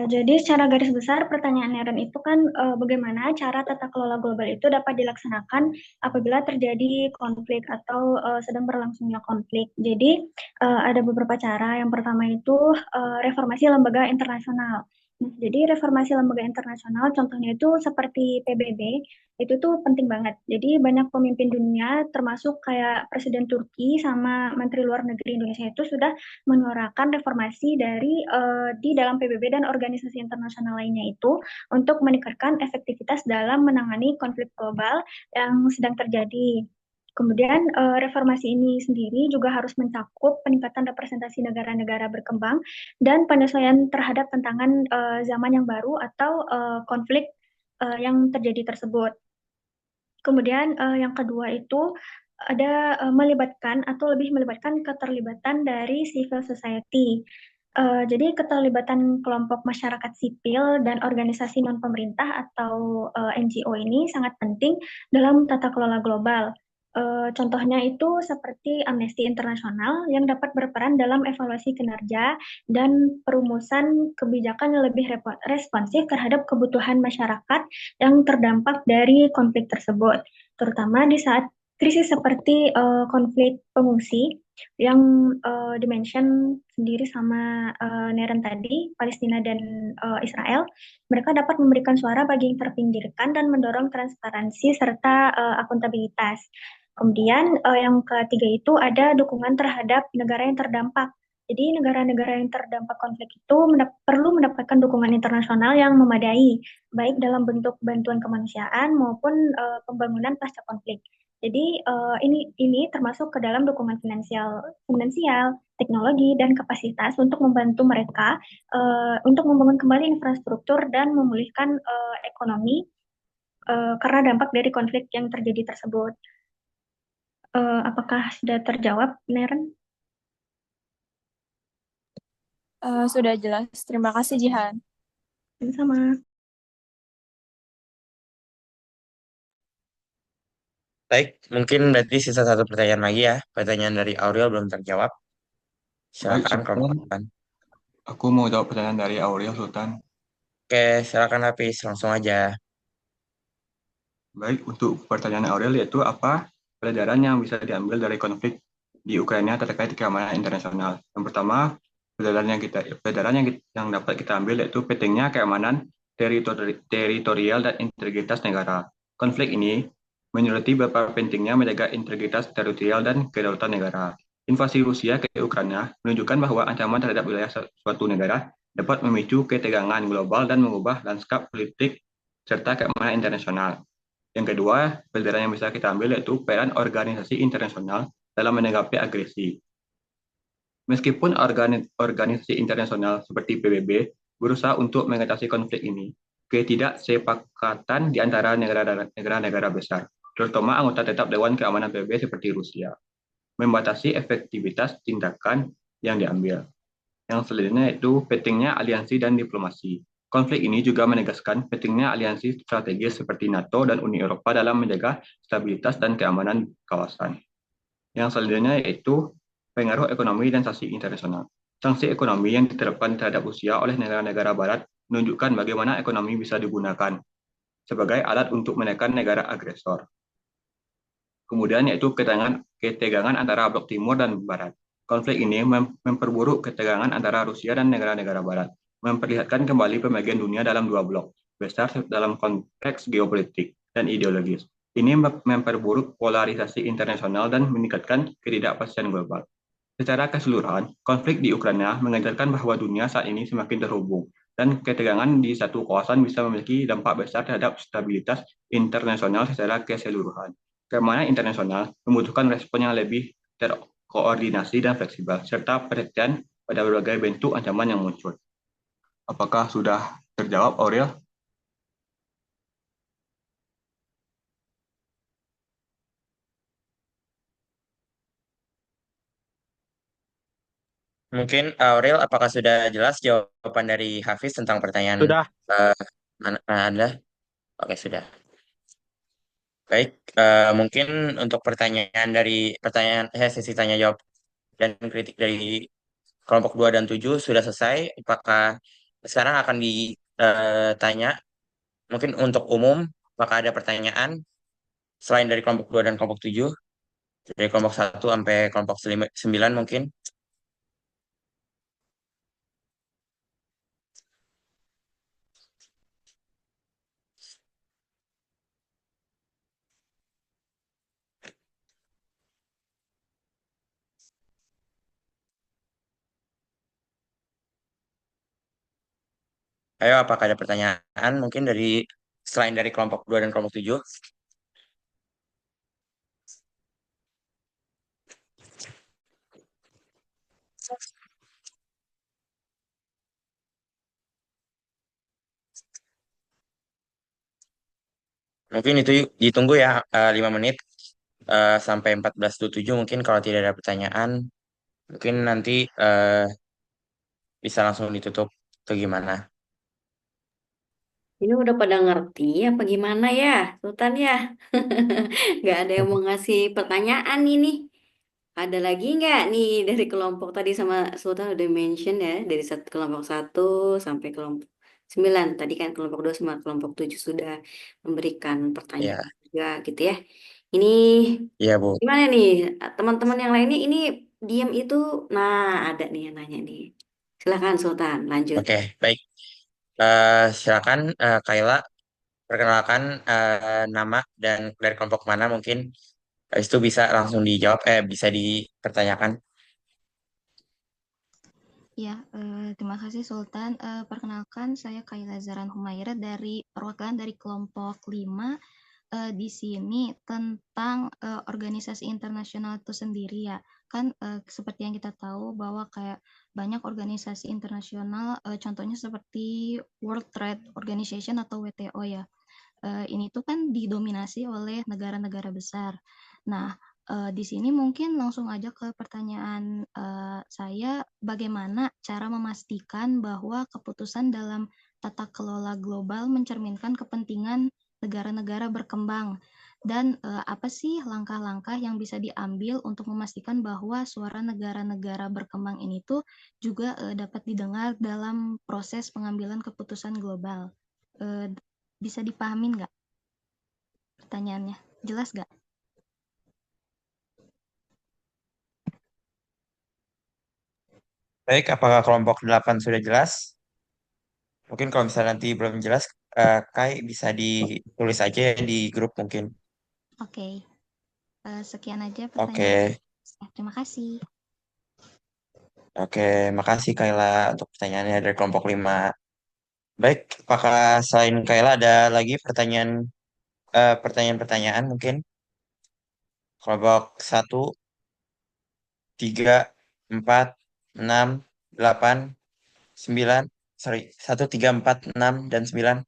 A: Jadi secara garis besar pertanyaan Neren itu kan bagaimana cara tata kelola global itu dapat dilaksanakan apabila terjadi konflik atau sedang berlangsungnya konflik. Jadi ada beberapa cara. Yang pertama itu reformasi lembaga internasional. Nah, jadi reformasi lembaga internasional contohnya itu seperti PBB itu tuh penting banget. Jadi banyak pemimpin dunia termasuk kayak Presiden Turki sama Menteri Luar Negeri Indonesia itu sudah menyuarakan reformasi di dalam PBB dan organisasi internasional lainnya itu untuk meningkatkan efektivitas dalam menangani konflik global yang sedang terjadi. Kemudian reformasi ini sendiri juga harus mencakup peningkatan representasi negara-negara berkembang dan penyesuaian terhadap tantangan zaman yang baru atau konflik yang terjadi tersebut. Kemudian yang kedua itu ada melibatkan atau lebih melibatkan keterlibatan dari civil society. Jadi keterlibatan kelompok masyarakat sipil dan organisasi non-pemerintah atau NGO ini sangat penting dalam tata kelola global. Contohnya itu seperti Amnesty Internasional yang dapat berperan dalam evaluasi kinerja dan perumusan kebijakan yang lebih responsif terhadap kebutuhan masyarakat yang terdampak dari konflik tersebut, terutama di saat krisis seperti konflik pengungsi yang dimention sendiri sama Neren tadi, Palestina dan Israel. Mereka dapat memberikan suara bagi yang terpinggirkan dan mendorong transparansi serta akuntabilitas. Kemudian yang ketiga itu ada dukungan terhadap negara yang terdampak. Jadi negara-negara yang terdampak konflik itu perlu mendapatkan dukungan internasional yang memadai, baik dalam bentuk bantuan kemanusiaan maupun pembangunan pasca konflik. Jadi ini termasuk ke dalam dukungan finansial, teknologi dan kapasitas untuk membantu mereka untuk membangun kembali infrastruktur dan memulihkan ekonomi karena dampak dari konflik yang terjadi tersebut. Apakah sudah terjawab, Neren?
K: Sudah jelas. Terima kasih, Jihan.
A: Sama-sama.
E: Baik, mungkin berarti sisa satu pertanyaan lagi ya. Pertanyaan dari Aurel belum terjawab.
B: Baik,
E: Silakan kelompok
B: Sultan.
E: 8.
B: Aku mau jawab pertanyaan dari Aurel, Sultan.
E: Oke, silakan Hafiz, langsung aja.
B: Baik, untuk pertanyaan Aurel yaitu apa pelajaran yang bisa diambil dari konflik di Ukraina terkait keamanan internasional. Yang pertama, pelajaran yang dapat kita ambil yaitu pentingnya keamanan teritorial dan integritas negara. Konflik ini menyoroti betapa pentingnya menjaga integritas teritorial dan kedaulatan negara. Invasi Rusia ke Ukraina menunjukkan bahwa ancaman terhadap wilayah suatu negara dapat memicu ketegangan global dan mengubah lanskap politik serta keamanan internasional. Yang kedua, pelajaran yang bisa kita ambil yaitu peran organisasi internasional dalam menanggapi agresi. Meskipun organisasi internasional seperti PBB berusaha untuk mengatasi konflik ini, ketidaksepakatan di antara negara-negara besar, terutama anggota tetap Dewan Keamanan PBB seperti Rusia, membatasi efektivitas tindakan yang diambil. Yang selanjutnya itu pentingnya aliansi dan diplomasi. Konflik ini juga menegaskan pentingnya aliansi strategis seperti NATO dan Uni Eropa dalam menjaga stabilitas dan keamanan kawasan. Yang selanjutnya yaitu pengaruh ekonomi dan sanksi internasional. Sanksi ekonomi yang diterapkan terhadap Rusia oleh negara-negara Barat menunjukkan bagaimana ekonomi bisa digunakan sebagai alat untuk menekan negara agresor. Kemudian yaitu ketegangan antara blok timur dan barat. Konflik ini memperburuk ketegangan antara Rusia dan negara-negara barat, memperlihatkan kembali pembagian dunia dalam dua blok besar dalam konteks geopolitik dan ideologis. Ini memperburuk polarisasi internasional dan meningkatkan ketidakpastian global. Secara keseluruhan, konflik di Ukraina mengajarkan bahwa dunia saat ini semakin terhubung, dan ketegangan di satu kawasan bisa memiliki dampak besar terhadap stabilitas internasional secara keseluruhan. Keamanan internasional membutuhkan respon yang lebih terkoordinasi dan fleksibel, serta perhatian pada berbagai bentuk ancaman yang muncul. Apakah sudah terjawab, Aurel?
E: Mungkin Aurel, apakah sudah jelas jawaban dari Hafiz tentang pertanyaan
F: Sudah.
E: Anda? Oke, sudah. Baik, mungkin untuk sesi tanya jawab dan kritik dari kelompok 2 dan 7 sudah selesai. Apakah sekarang akan ditanya mungkin untuk umum, apakah ada pertanyaan selain dari kelompok 2 dan kelompok 7, dari kelompok 1 sampai kelompok 9 mungkin? Ayo, apakah ada pertanyaan mungkin selain dari kelompok 2 dan kelompok 7? Mungkin itu ditunggu ya 5 menit sampai 14.27 mungkin kalau tidak ada pertanyaan mungkin nanti bisa langsung ditutup atau gimana.
I: Ini udah pada ngerti apa gimana ya, Sultan ya? Nggak ada yang mau ngasih pertanyaan ini. Ada lagi nggak nih dari kelompok tadi sama Sultan udah mention ya, dari kelompok 1 sampai kelompok 9. Tadi kan kelompok 2 sama kelompok 7 sudah memberikan
E: Ya,
I: pertanyaan juga gitu ya. Ini
E: iya Bu.
I: gimana nih teman-teman yang lainnya ini diam itu, nah ada nih yang nanya nih. Silakan Sultan, lanjut.
E: Oke, baik. Silakan Kayla perkenalkan nama dan dari kelompok mana mungkin. Habis itu bisa langsung dijawab, bisa dipertanyakan.
L: Ya, terima kasih Sultan. Perkenalkan, saya Kayla Zaran Humaira dari perwakilan dari kelompok 5 di sini tentang organisasi internasional itu sendiri ya. Kan seperti yang kita tahu bahwa kayak banyak organisasi internasional, contohnya seperti World Trade Organization atau WTO ya. Ini tuh kan didominasi oleh negara-negara besar. Nah, di sini mungkin langsung aja ke pertanyaan saya, bagaimana cara memastikan bahwa keputusan dalam tata kelola global mencerminkan kepentingan negara-negara berkembang, dan apa sih langkah-langkah yang bisa diambil untuk memastikan bahwa suara negara-negara berkembang ini tuh juga dapat didengar dalam proses pengambilan keputusan global. Eh, Bisa dipahamin nggak pertanyaannya? Jelas nggak?
E: Baik, apakah kelompok 8 sudah jelas? Mungkin kalau misalnya nanti belum jelas, Kai bisa ditulis aja di grup mungkin.
L: Oke. Sekian aja
E: Oke,
L: pertanyaan. Terima kasih.
E: oke, makasih Kaila untuk pertanyaannya dari kelompok 5. Baik, apakah selain Kaila ada lagi pertanyaan-pertanyaan mungkin? Kelompok 1, 3, 4, 6, 8, 9, sorry, 1, 3, 4, 6, dan 9.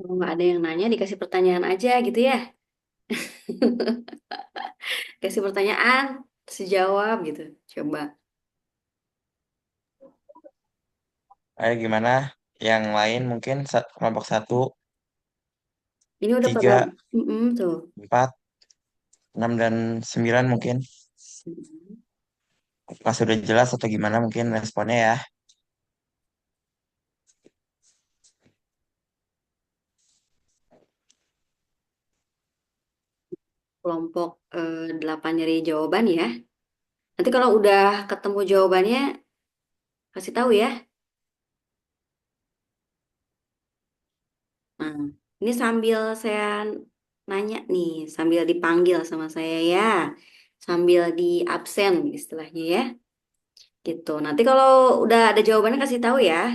M: Kalau nggak ada yang nanya, dikasih pertanyaan aja gitu ya. Kasih pertanyaan, terus jawab gitu. Coba.
E: Ayo gimana? Yang lain mungkin kelompok 1,
M: Ini udah pada
E: 3,
M: tuh.
E: 4, 6, dan 9 mungkin.
M: Mm-mm.
E: Apakah sudah jelas atau gimana mungkin responnya ya?
M: Kelompok 8 nyari jawaban ya. Nanti kalau udah ketemu jawabannya, kasih tahu ya. Nah, ini sambil saya nanya nih, sambil dipanggil sama saya ya. Sambil di absen istilahnya ya. Gitu. Nanti kalau udah ada jawabannya kasih tahu ya.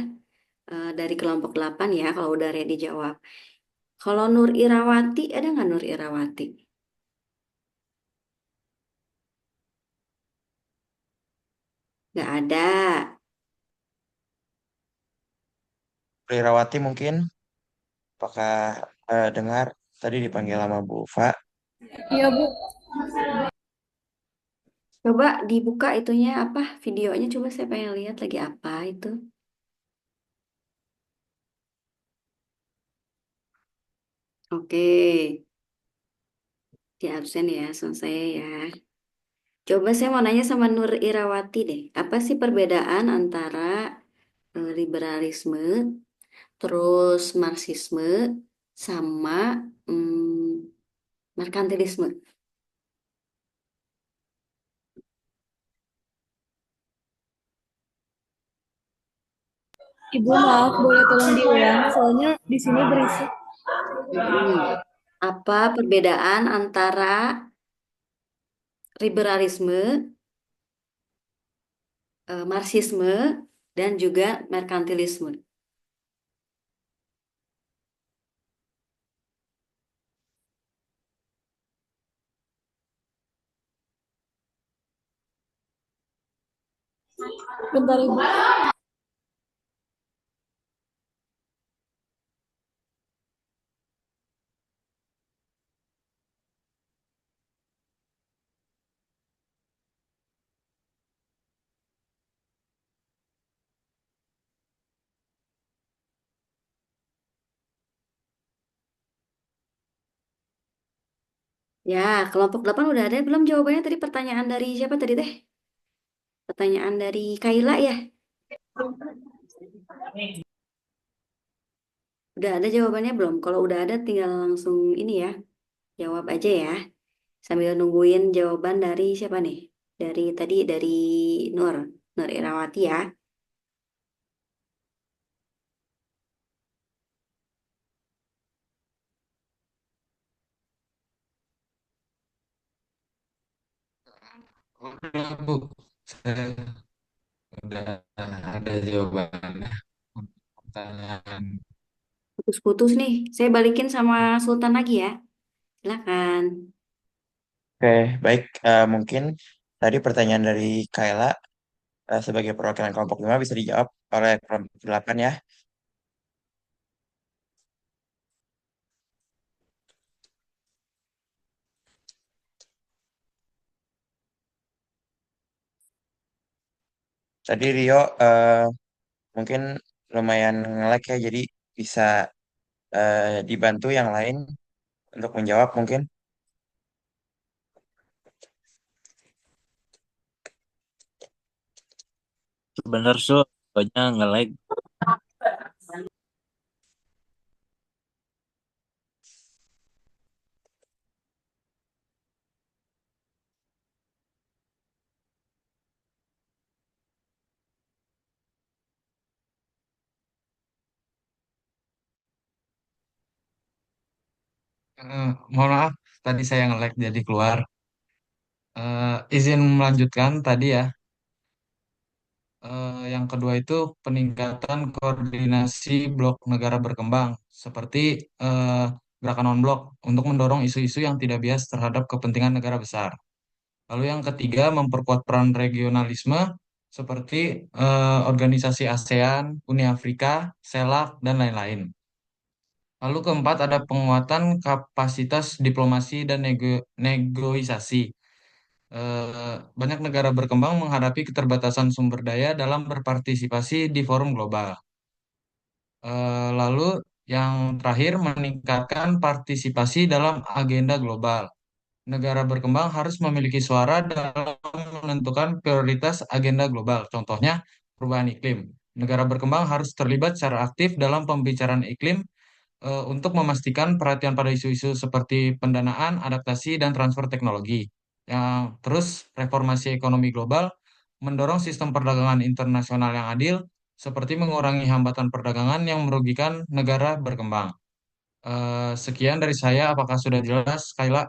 M: Dari kelompok 8 ya, kalau udah ready jawab. Kalau Nur Irawati, ada nggak Nur Irawati? Nggak ada.
E: Prirawati mungkin, apakah dengar tadi dipanggil sama Bu Fa?
K: Iya, Bu.
M: Coba dibuka itunya apa, videonya coba saya pengen lihat lagi apa itu. Oke, di absen ya, sama saya ya. Coba saya mau nanya sama Nur Irawati deh. Apa sih perbedaan antara liberalisme, terus Marxisme, sama merkantilisme?
K: Ibu maaf, boleh tolong diulang, soalnya di sini berisik.
M: Hmm. Apa perbedaan antara liberalisme, Marxisme, dan juga merkantilisme?
K: Bentar, Ibu.
M: Ya, kelompok 8 udah ada belum jawabannya tadi, pertanyaan dari siapa tadi teh? Pertanyaan dari Kaila ya? Udah ada jawabannya belum? Kalau udah ada tinggal langsung ini ya, jawab aja ya. Sambil nungguin jawaban dari siapa nih? Dari tadi dari Nur, Nur Irawati ya.
C: Udah, Bu. Saya udah ada jawabannya untuk pertanyaan.
M: Putus-putus nih. Saya balikin sama Sultan lagi ya. Silakan.
E: Oke, baik. Mungkin tadi pertanyaan dari Kayla sebagai perwakilan kelompok 5 bisa dijawab oleh kelompok 8 ya. Tadi Rio mungkin lumayan nge-lag ya, jadi bisa dibantu yang lain untuk menjawab mungkin.
D: Bener, Su. Pokoknya nge-lag.
C: Mohon maaf, tadi saya nge-lag jadi keluar. Izin melanjutkan tadi ya. Yang kedua itu peningkatan koordinasi blok negara berkembang, seperti eh, gerakan non-blok untuk mendorong isu-isu yang tidak bias terhadap kepentingan negara besar. Lalu yang ketiga, memperkuat peran regionalisme seperti organisasi ASEAN, Uni Afrika, CELAC, dan lain-lain. Lalu keempat, ada penguatan kapasitas diplomasi dan negosiasi. Banyak negara berkembang menghadapi keterbatasan sumber daya dalam berpartisipasi di forum global. Lalu yang terakhir, meningkatkan partisipasi dalam agenda global. Negara berkembang harus memiliki suara dalam menentukan prioritas agenda global. Contohnya, perubahan iklim. Negara berkembang harus terlibat secara aktif dalam pembicaraan iklim untuk memastikan perhatian pada isu-isu seperti pendanaan, adaptasi, dan transfer teknologi. Yang terus, reformasi ekonomi global mendorong sistem perdagangan internasional yang adil, seperti mengurangi hambatan perdagangan yang merugikan negara berkembang. Sekian dari saya, apakah sudah jelas, Kayla?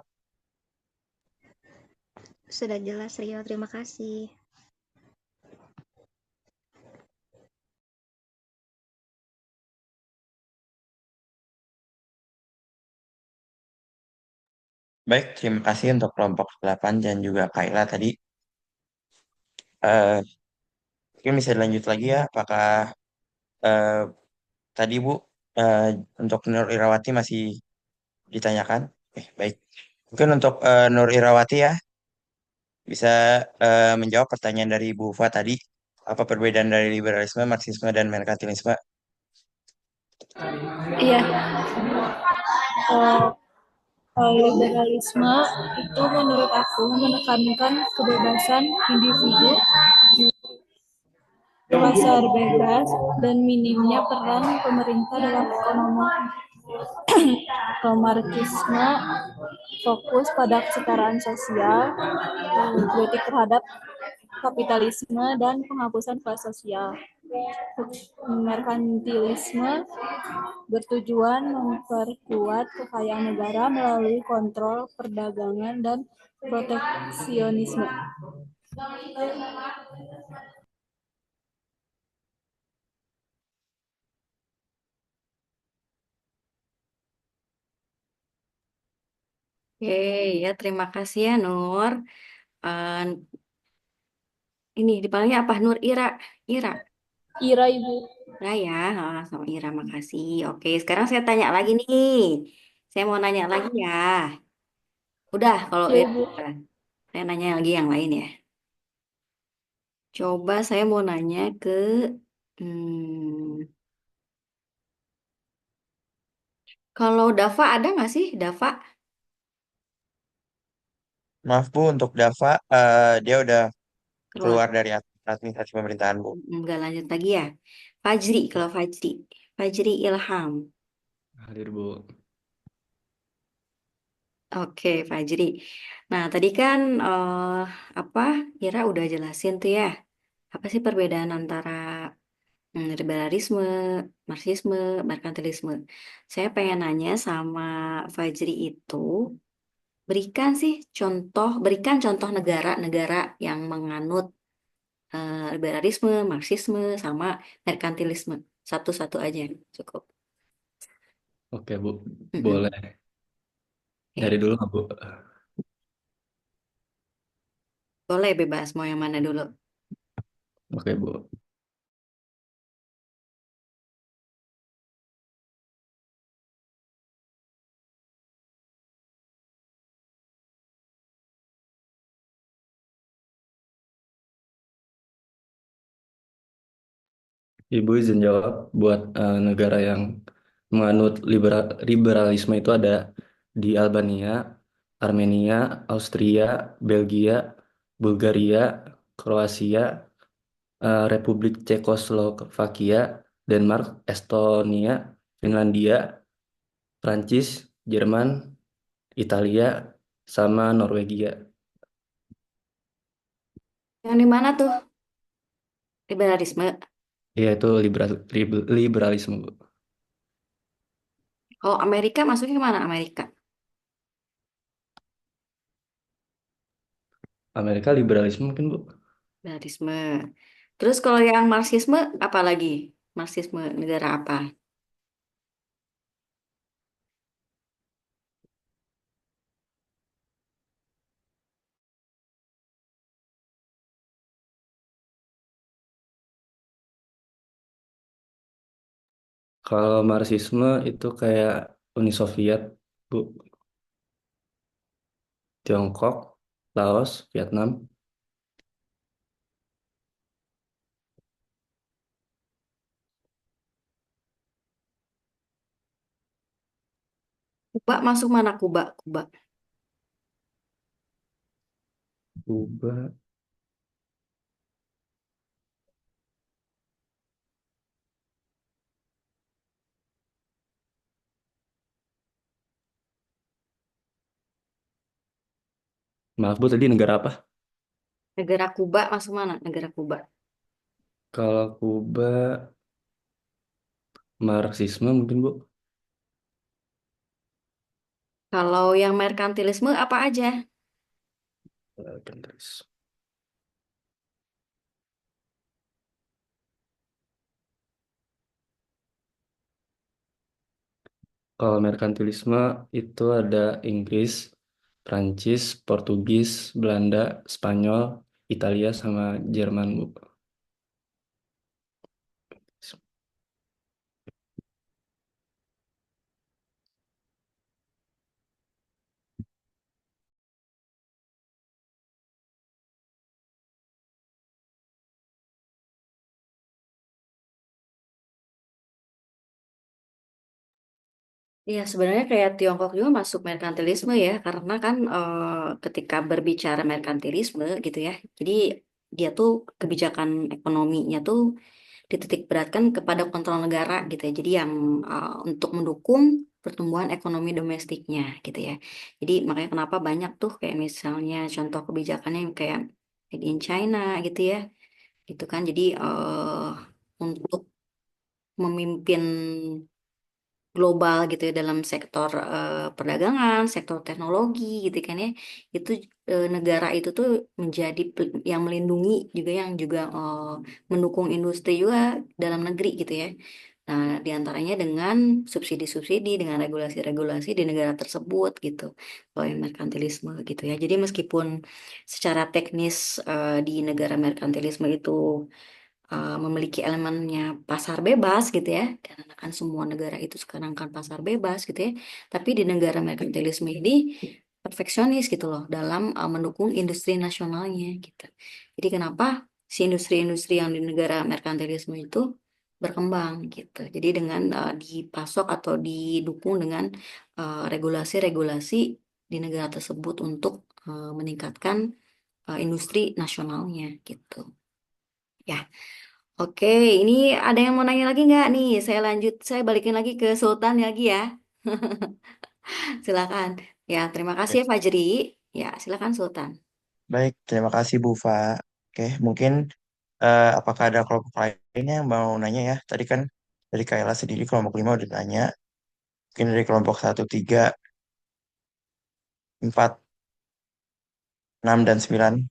L: Sudah jelas, Rio. Terima kasih.
E: Baik, terima kasih untuk kelompok 8 dan juga Kayla tadi. Eh, Mungkin bisa dilanjut lagi ya, apakah eh, tadi Bu eh, untuk Nur Irawati masih ditanyakan? Baik. Mungkin untuk Nur Irawati ya, bisa menjawab pertanyaan dari Bu Ufa tadi. Apa perbedaan dari liberalisme, marxisme, dan merkantilisme?
K: Iya, liberalisme itu menurut aku menekankan kebebasan individu, pasar bebas, dan minimnya peran pemerintah dalam ekonomi. Kalau Marxisme fokus pada kesetaraan sosial, kritik terhadap kapitalisme, dan penghapusan kelas sosial. Merkantilisme bertujuan memperkuat kekayaan negara melalui kontrol perdagangan dan proteksionisme.
M: Oke, ya terima kasih ya Nur. Eh, ini dipanggilnya apa? Nur Ira. Ira.
K: Ira, Ibu.
M: Raya, sama Ira, makasih. Oke, sekarang saya tanya lagi nih. Saya mau nanya lagi ya. Udah, kalau
K: Ya,
M: Ira,
K: Ibu.
M: saya nanya lagi yang lain ya. Coba saya mau nanya ke hmm, kalau Dava ada nggak sih Dava?
E: Maaf Bu, untuk Dava, dia udah
M: Keluar,
E: keluar dari administrasi pemerintahan Bu.
M: nggak lanjut lagi ya. Fajri, kalau Fajri, Fajri Ilham.
N: Hadir, Bu.
M: Oke, Fajri. Nah, tadi kan apa Ira udah jelasin tuh ya. Apa sih perbedaan antara liberalisme, marxisme, merkantilisme? Saya pengen nanya sama Fajri itu, berikan contoh negara-negara yang menganut liberalisme, marxisme, sama merkantilisme. Satu-satu aja cukup.
N: Oke, Bu.
M: Mm-mm.
N: Boleh. Dari
M: Oke.
N: dulu nggak, Bu?
M: Boleh bebas mau yang mana dulu?
N: Oke, Bu. Ibu izin jawab buat negara yang menganut liberalisme itu ada di Albania, Armenia, Austria, Belgia, Bulgaria, Kroasia, Republik Cekoslovakia, Denmark, Estonia, Finlandia, Prancis, Jerman, Italia, sama Norwegia.
M: Yang di mana tuh? Liberalisme.
N: Iya, itu liberalisme, Bu.
M: Kalau Amerika masuknya kemana Amerika?
N: Amerika liberalisme mungkin, Bu.
M: Liberalisme. Terus kalau yang Marxisme apa lagi? Marxisme negara apa?
N: Kalau Marxisme itu kayak Uni Soviet, Bu. Tiongkok, Laos, Vietnam.
M: Kuba masuk mana Kuba? Kuba.
N: Kuba. Maaf, Bu, tadi negara apa?
M: Negara Kuba masuk mana? Negara Kuba.
N: Kalau Kuba, Marxisme mungkin, Bu.
M: Kalau yang merkantilisme apa aja?
N: Bentar. Kalau merkantilisme itu ada Inggris, Prancis, Portugis, Belanda, Spanyol, Italia, sama Jerman, Bu.
M: Iya, sebenarnya kayak Tiongkok juga masuk merkantilisme ya, karena kan ketika berbicara merkantilisme gitu ya, jadi dia tuh kebijakan ekonominya tuh dititik beratkan kepada kontrol negara gitu ya. Jadi yang untuk mendukung pertumbuhan ekonomi domestiknya gitu ya. Jadi makanya kenapa banyak tuh kayak misalnya contoh kebijakannya yang kayak made in China gitu ya. Gitu kan. Jadi untuk memimpin global gitu ya dalam sektor perdagangan, sektor teknologi gitu kan ya. Itu negara itu tuh menjadi yang melindungi juga yang juga mendukung industri juga dalam negeri gitu ya. Nah, diantaranya dengan subsidi-subsidi, dengan regulasi-regulasi di negara tersebut gitu. Kalau yang merkantilisme gitu ya. Jadi meskipun secara teknis di negara merkantilisme itu memiliki elemennya pasar bebas gitu ya, karena kan semua negara itu sekarang kan pasar bebas gitu ya, tapi di negara merkantilisme ini perfeksionis gitu loh dalam mendukung industri nasionalnya gitu. Jadi kenapa si industri-industri yang di negara merkantilisme itu berkembang gitu. Jadi dengan dipasok atau didukung dengan regulasi-regulasi di negara tersebut untuk meningkatkan industri nasionalnya gitu. Ya. Oke, ini ada yang mau nanya lagi nggak nih? Saya lanjut, saya balikin lagi ke Sultan lagi ya. Silakan. Ya, terima kasih
E: Oke.
M: ya Fajri. Ya, silakan Sultan.
E: Baik, terima kasih Bu Fa. Oke, mungkin apakah ada kelompok lainnya yang mau nanya ya? Tadi kan dari Kayla sendiri kelompok 5 udah nanya. Mungkin dari kelompok 1, 3, 4, 6, dan 9.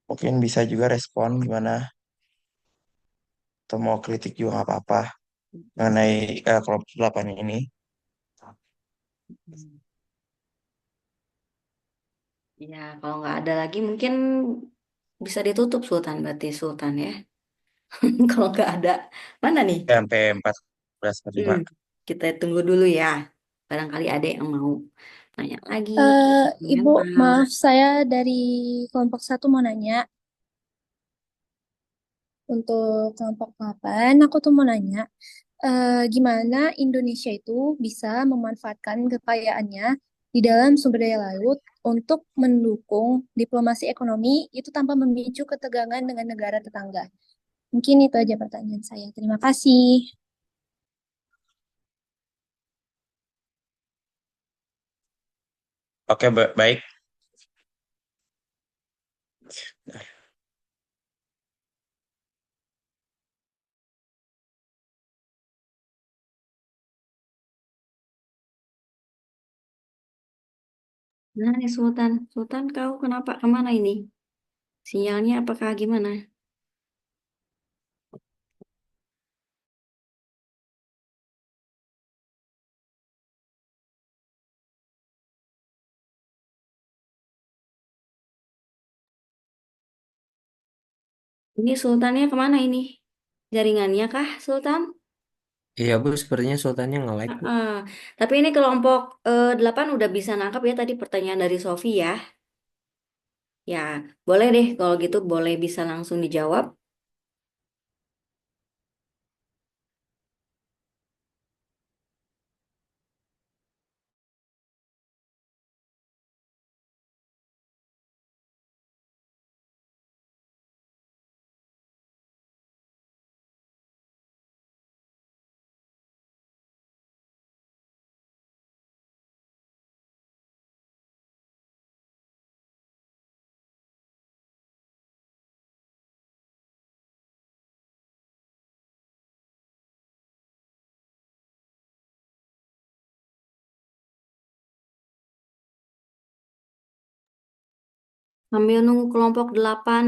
E: Mungkin bisa juga respon gimana atau mau kritik juga nggak apa-apa mengenai kelompok 8 ini.
M: Ya, kalau nggak ada lagi mungkin bisa ditutup Sultan berarti Sultan ya. Kalau nggak ada, mana nih?
E: Sampai 14, 45.
M: Hmm, kita tunggu dulu ya. Barangkali ada yang mau nanya lagi.
O: Ibu,
M: Komentar.
O: maaf saya dari kelompok satu mau nanya. Untuk kelompok 8, aku tuh mau nanya, gimana Indonesia itu bisa memanfaatkan kekayaannya di dalam sumber daya laut untuk mendukung diplomasi ekonomi itu tanpa memicu ketegangan dengan negara tetangga. Mungkin itu aja pertanyaan saya. Terima kasih.
E: Oke, baik.
M: Nah nih Sultan, Sultan kau kenapa kemana ini? Sinyalnya apakah gimana? Ini Sultannya kemana ini? Jaringannya kah Sultan?
N: Iya Bu, sepertinya sultannya nge-lag Bu.
M: Ah, tapi ini kelompok 8 udah bisa nangkap ya tadi pertanyaan dari Sofi ya. Ya, boleh deh kalau gitu boleh bisa langsung dijawab. Sambil nunggu kelompok 8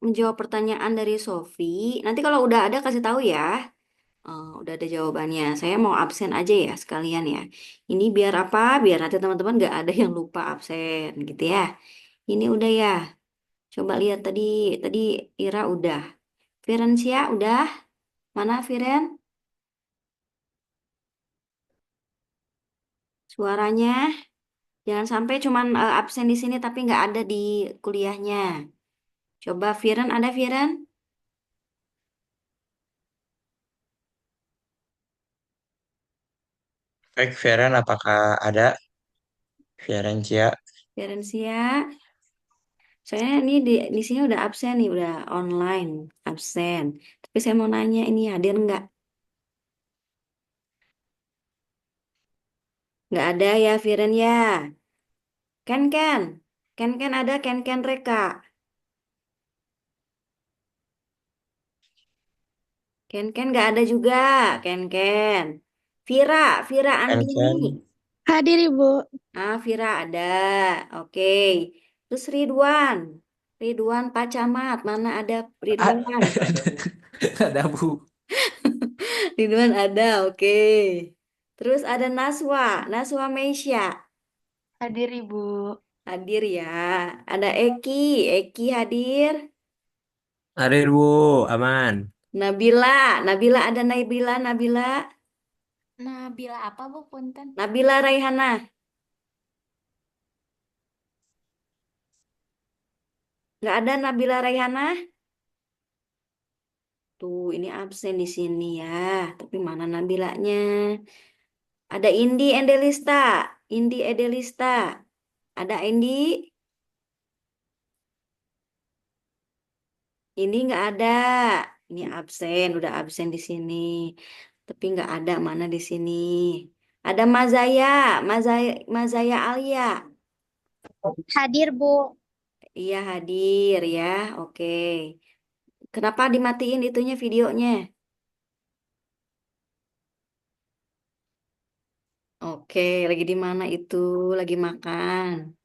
M: menjawab pertanyaan dari Sofi. Nanti kalau udah ada kasih tahu ya. Udah ada jawabannya. Saya mau absen aja ya sekalian ya. Ini biar apa? Biar nanti teman-teman nggak ada yang lupa absen gitu ya. Ini udah ya. Coba lihat tadi, tadi Ira udah. Firencia udah. Mana Firen? Suaranya. Jangan sampai cuman absen di sini tapi nggak ada di kuliahnya. Coba Firen ada Firen?
E: Baik, Feren, apakah ada Ferencia?
M: Firencia. Saya ini di sini udah absen nih, udah online absen. Tapi saya mau nanya ini hadir nggak? Nggak ada ya Firen ya. Ken Ken. Ken Ken ada Ken Ken Reka. Ken Ken nggak ada juga. Ken Ken. Vira, Vira
E: Ken
M: Andini.
E: Ken.
O: Hadir Ibu.
M: Ah, Vira ada. Oke. Terus Ridwan. Ridwan Pak Camat. Mana ada Ridwan?
N: Ada Bu.
M: Ridwan ada, oke. Terus ada Naswa. Naswa Meisya.
L: Hadir Ibu.
M: Hadir ya. Ada Eki. Eki hadir.
N: Hadir Bu, aman.
M: Nabila. Nabila ada Nabila. Nabila.
L: Nabila apa Bu Punten?
M: Nabila Raihana. Nggak ada Nabila Raihana. Tuh, ini absen di sini ya. Tapi mana Nabilanya? Ada Indi Endelista. Indi Edelista. Ada Indi? Ini nggak ada. Ini absen, udah absen di sini. Tapi nggak ada mana di sini. Ada Mazaya, Mazaya Alia.
H: Hadir, Bu.
M: Iya hadir ya. Oke. Kenapa dimatiin itunya videonya? Oke, lagi di mana itu? Lagi makan.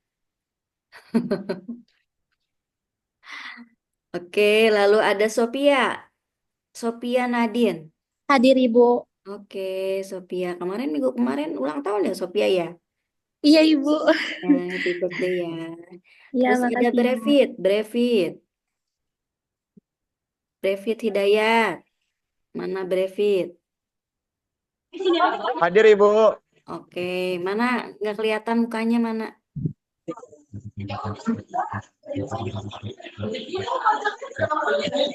M: Oke, lalu ada Sophia. Sophia Nadine.
O: Hadir, Ibu.
M: Oke, Sophia. Minggu kemarin ulang tahun ya Sophia ya?
O: Iya, Ibu.
M: Happy birthday ya.
O: Iya,
M: Terus ada
O: makasih, Ibu.
M: Brevit Hidayat. Mana Brevit?
E: Hadir Ibu.
M: Oke, mana nggak kelihatan mukanya mana?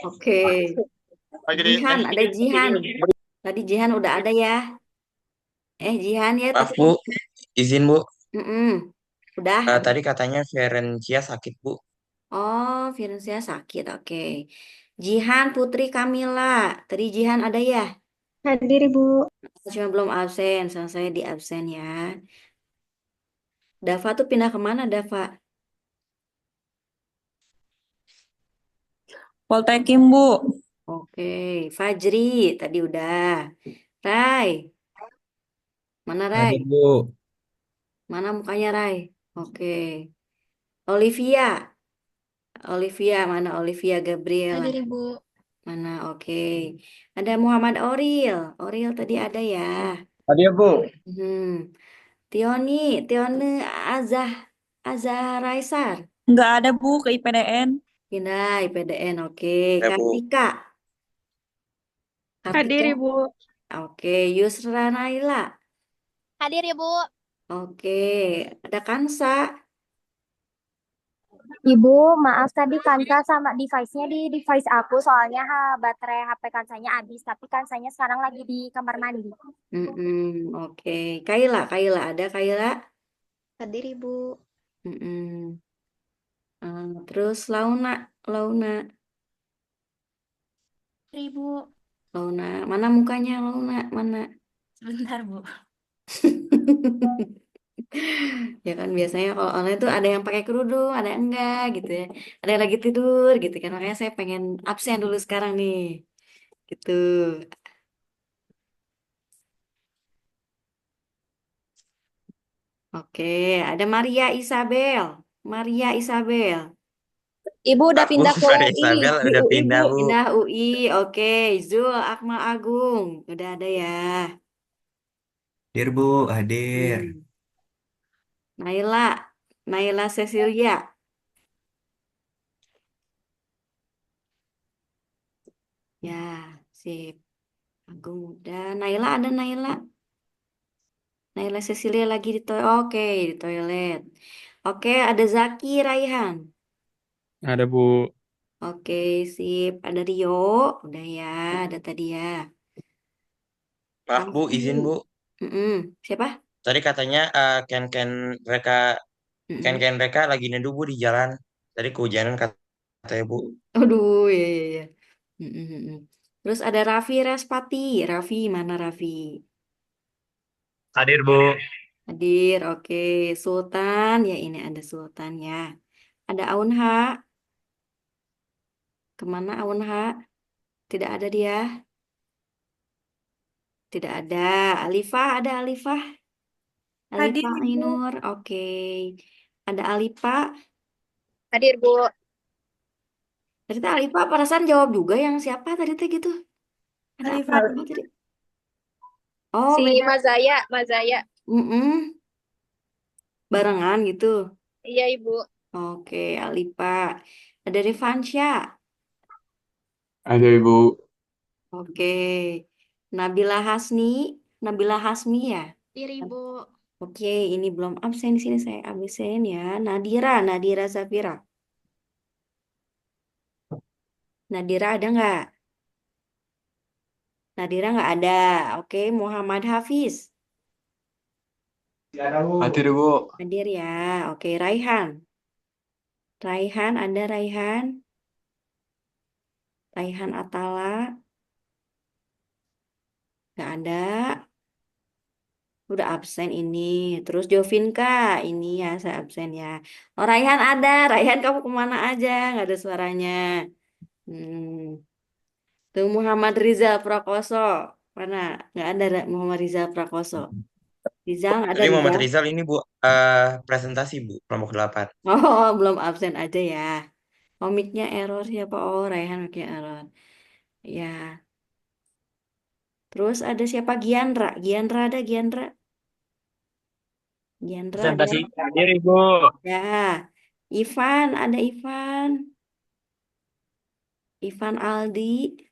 M: Oke, Jihan, ada Jihan. Tadi Jihan udah ada ya. Jihan ya,
E: Maaf
M: tapi
E: Bu, izin Bu.
M: Udah.
E: Tadi katanya Ferencia sakit Bu.
M: Oh, Firensya sakit. Oke. Jihan Putri Kamila. Tadi Jihan ada ya?
A: Hadir, Ibu.
M: Cuma belum absen. Sama saya di absen ya. Dava tuh pindah kemana, Dava?
J: Poltekim, Bu.
M: Oke. Fajri, tadi udah. Rai. Mana Rai?
N: Hadir, Bu.
M: Mana mukanya Rai? Oke. Olivia. Mana Olivia Gabriela?
L: Hadir, Ibu.
M: Mana? Oke. Ada Muhammad Oril. Oril tadi ada ya.
E: Hadir Bu.
M: Tione Azah Raisar.
J: Nggak ada, Bu, ke IPDN.
M: Pindah IPDN. Oke.
E: Ya, Bu.
M: Kartika.
K: Hadir, Ibu.
M: Oke. Yusra Naila.
H: Hadir, Ibu.
M: Oke. Ada Kansa.
P: Ibu, maaf tadi Kansa sama device-nya di device aku, soalnya baterai HP Kansanya habis, tapi Kansanya sekarang lagi di kamar mandi.
M: Oke. Kaila ada Kaila?
L: Hadir, Ibu.
M: Terus Launa.
L: Ibu.
M: Launa, mana mukanya Launa? Mana?
L: Sebentar, Bu.
M: Ya kan biasanya kalau online tuh ada yang pakai kerudung, ada yang enggak gitu ya. Ada yang lagi tidur gitu kan. Makanya saya pengen absen dulu sekarang nih. Gitu. Oke, ada Maria Isabel.
O: Ibu udah
E: Maaf Bu,
O: pindah ke
E: Maria
O: UI.
E: Isabel udah
M: UI,
E: pindah Bu.
M: pindah UI. Oke, Zul Akmal Agung. Udah ada ya.
G: Hadir Bu, hadir.
M: Naila Cecilia. Ya, sip. Agung udah. Naila ada Naila. Naila Cecilia lagi di toilet. Oke, di toilet. Oke, ada Zaki Raihan.
N: Ada, Bu.
M: Oke, sip. Ada Rio. Udah ya, ada tadi ya.
E: Maaf Bu, izin Bu.
M: Siapa?
E: Tadi katanya ken mereka lagi neduh Bu di jalan. Tadi kehujanan katanya Bu.
M: Aduh, ya. Terus ada Raffi Raspati. Raffi, mana Raffi?
Q: Hadir, Bu.
M: Hadir, oke. Sultan, ya ini ada Sultan ya. Ada Aunha. Kemana Aunha? Tidak ada dia. Tidak ada. Alifah, ada Alifah.
K: Hadir,
M: Alifah
K: Ibu.
M: Ainur, oke. Ada Alifah.
O: Hadir, Bu.
M: Tadi teh Alifah perasaan jawab juga yang siapa tadi teh gitu. Ada apa
K: Alifah.
M: nama tadi? Oh,
O: Si
M: beda.
O: Mazaya.
M: Barengan gitu.
O: Iya, Ibu.
M: Oke, Alifah. Ada Rifansya.
C: Ada Ibu.
M: Oke. Nabila Hasmi ya.
L: Hadir, Ibu.
M: Oke, ini belum absen di sini saya absen ya. Nadira Zafira. Nadira ada nggak? Nadira nggak ada. Oke, Muhammad Hafiz.
B: Hadir, Bu.
M: Hadir ya. Oke, Raihan. Raihan, ada Raihan? Raihan Atala? Nggak ada. Udah absen ini. Terus Jovinka, ini ya saya absen ya. Oh, Raihan ada. Raihan kamu kemana aja? Nggak ada suaranya. Hmm. Tuh Muhammad Rizal Prakoso. Mana? Nggak ada Muhammad Rizal Prakoso. Rizal, nggak ada
E: Tadi Muhammad
M: Rizal?
E: Rizal ini Bu, presentasi Bu, kelompok 8.
M: Oh, belum absen aja ya. Komiknya error siapa? Oh, Raihan mic-nya error. Ya. Terus ada siapa? Giandra. Giandra ada Giandra. Giandra ada.
F: Presentasi hadir Ibu.
M: Ya. Ivan, ada Ivan. Ivan Aldi.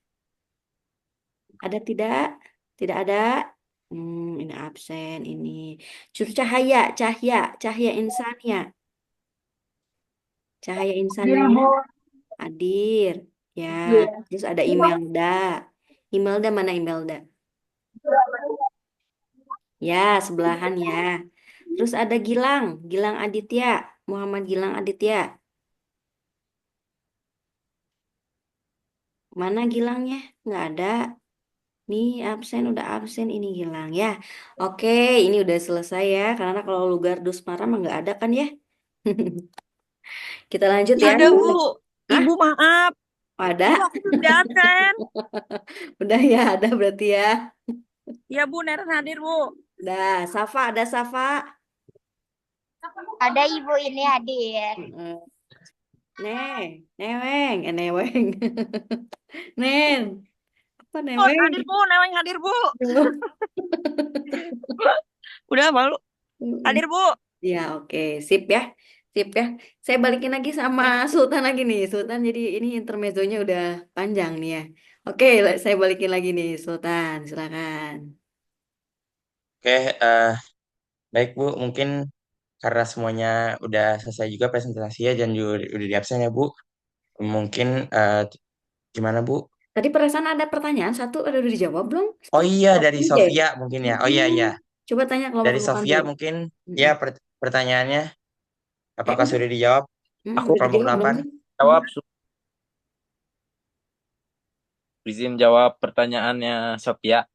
M: Ada tidak? Tidak ada. Ini absen ini. Cahaya, Cahaya Insania. Cahaya Insania hadir. Ya. Terus ada Imelda. Imelda mana Imelda? Ya, sebelahan ya. Terus ada Gilang, Gilang Aditya, Muhammad Gilang Aditya. Mana Gilangnya? Nggak ada. Nih absen, udah absen ini Gilang ya. Oke, ini udah selesai ya. Karena kalau Lugar Dusmara mah nggak ada kan ya. Kita lanjut ya.
J: Ada Bu.
M: Hah?
J: Ibu maaf.
M: Oh, ada?
J: Ibu aku belum di absen.
M: Udah ya, ada berarti ya.
J: Iya Bu, Neren hadir Bu.
M: Udah, Safa, ada Safa.
P: Ada ibu ini hadir.
M: Neweng, Neweng. Nen, apa
J: Oh,
M: Neweng?
J: hadir Bu, Neweng hadir Bu. Udah malu. Hadir Bu.
M: Ya, oke. Sip ya. Sip ya. Saya balikin lagi sama Sultan lagi nih. Sultan jadi ini intermezzonya udah panjang nih ya. Oke, saya balikin lagi nih Sultan. Silakan.
E: Oke, baik Bu, mungkin karena semuanya udah selesai juga presentasinya dan juga udah di absen ya Bu. Mungkin gimana Bu?
M: Tadi perasaan ada pertanyaan satu udah dijawab belum?
E: Oh iya,
M: Jawab
E: dari
M: aja ya.
E: Sofia mungkin ya. Oh iya iya.
M: Coba tanya kelompok
E: Dari
M: 8
E: Sofia
M: dulu.
E: mungkin ya pertanyaannya apakah
M: udah.
E: sudah dijawab?
F: Aku
M: Udah
E: Kelompok
M: dijawab belum
E: 8.
M: sih?
F: jawab. Izin jawab pertanyaannya Sophia.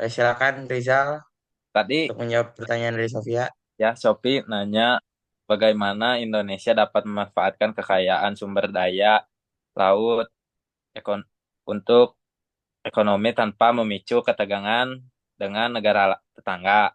E: Silakan Rizal
F: Tadi
E: untuk menjawab pertanyaan dari Sofia.
F: ya Sophie nanya bagaimana Indonesia dapat memanfaatkan kekayaan sumber daya laut untuk ekonomi tanpa memicu ketegangan dengan negara tetangga.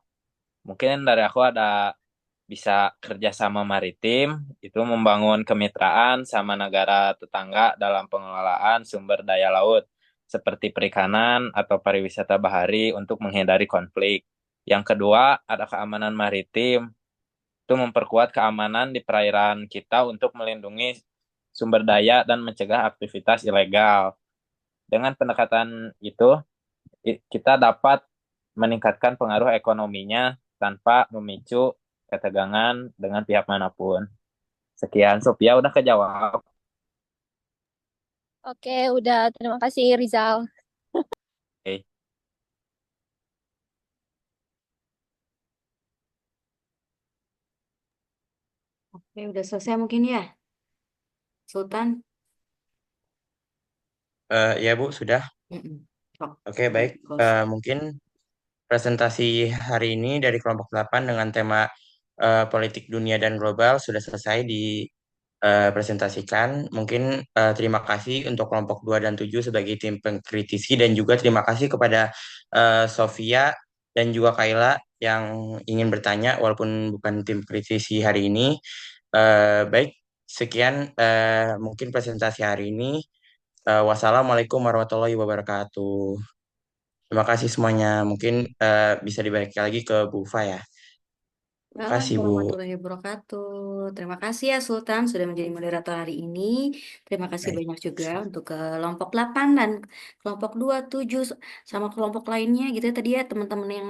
F: Mungkin dari aku ada bisa kerjasama maritim, itu membangun kemitraan sama negara tetangga dalam pengelolaan sumber daya laut, seperti perikanan atau pariwisata bahari untuk menghindari konflik. Yang kedua, ada keamanan maritim, itu memperkuat keamanan di perairan kita untuk melindungi sumber daya dan mencegah aktivitas ilegal. Dengan pendekatan itu, kita dapat meningkatkan pengaruh ekonominya tanpa memicu ketegangan dengan pihak manapun. Sekian, Sophia udah kejawab.
O: Oke, udah. Terima kasih Rizal.
F: Oke.
M: Oke, udah selesai mungkin ya. Sultan.
E: Ya Bu, sudah. Oke, baik. Mungkin presentasi hari ini dari kelompok 8 dengan tema politik dunia dan global sudah selesai dipresentasikan. Mungkin terima kasih untuk kelompok 2 dan 7 sebagai tim pengkritisi dan juga terima kasih kepada Sofia dan juga Kaila yang ingin bertanya walaupun bukan tim kritisi hari ini. Baik, sekian mungkin presentasi hari ini. Wassalamualaikum warahmatullahi wabarakatuh. Terima kasih semuanya. Mungkin bisa dibalik lagi ke Bu Ufa ya. Terima kasih Bu.
M: Warahmatullahi wabarakatuh. Terima kasih ya Sultan sudah menjadi moderator hari ini. Terima kasih
E: Baik.
M: banyak juga untuk kelompok 8 dan kelompok 2, 7 sama kelompok lainnya gitu ya tadi ya teman-teman yang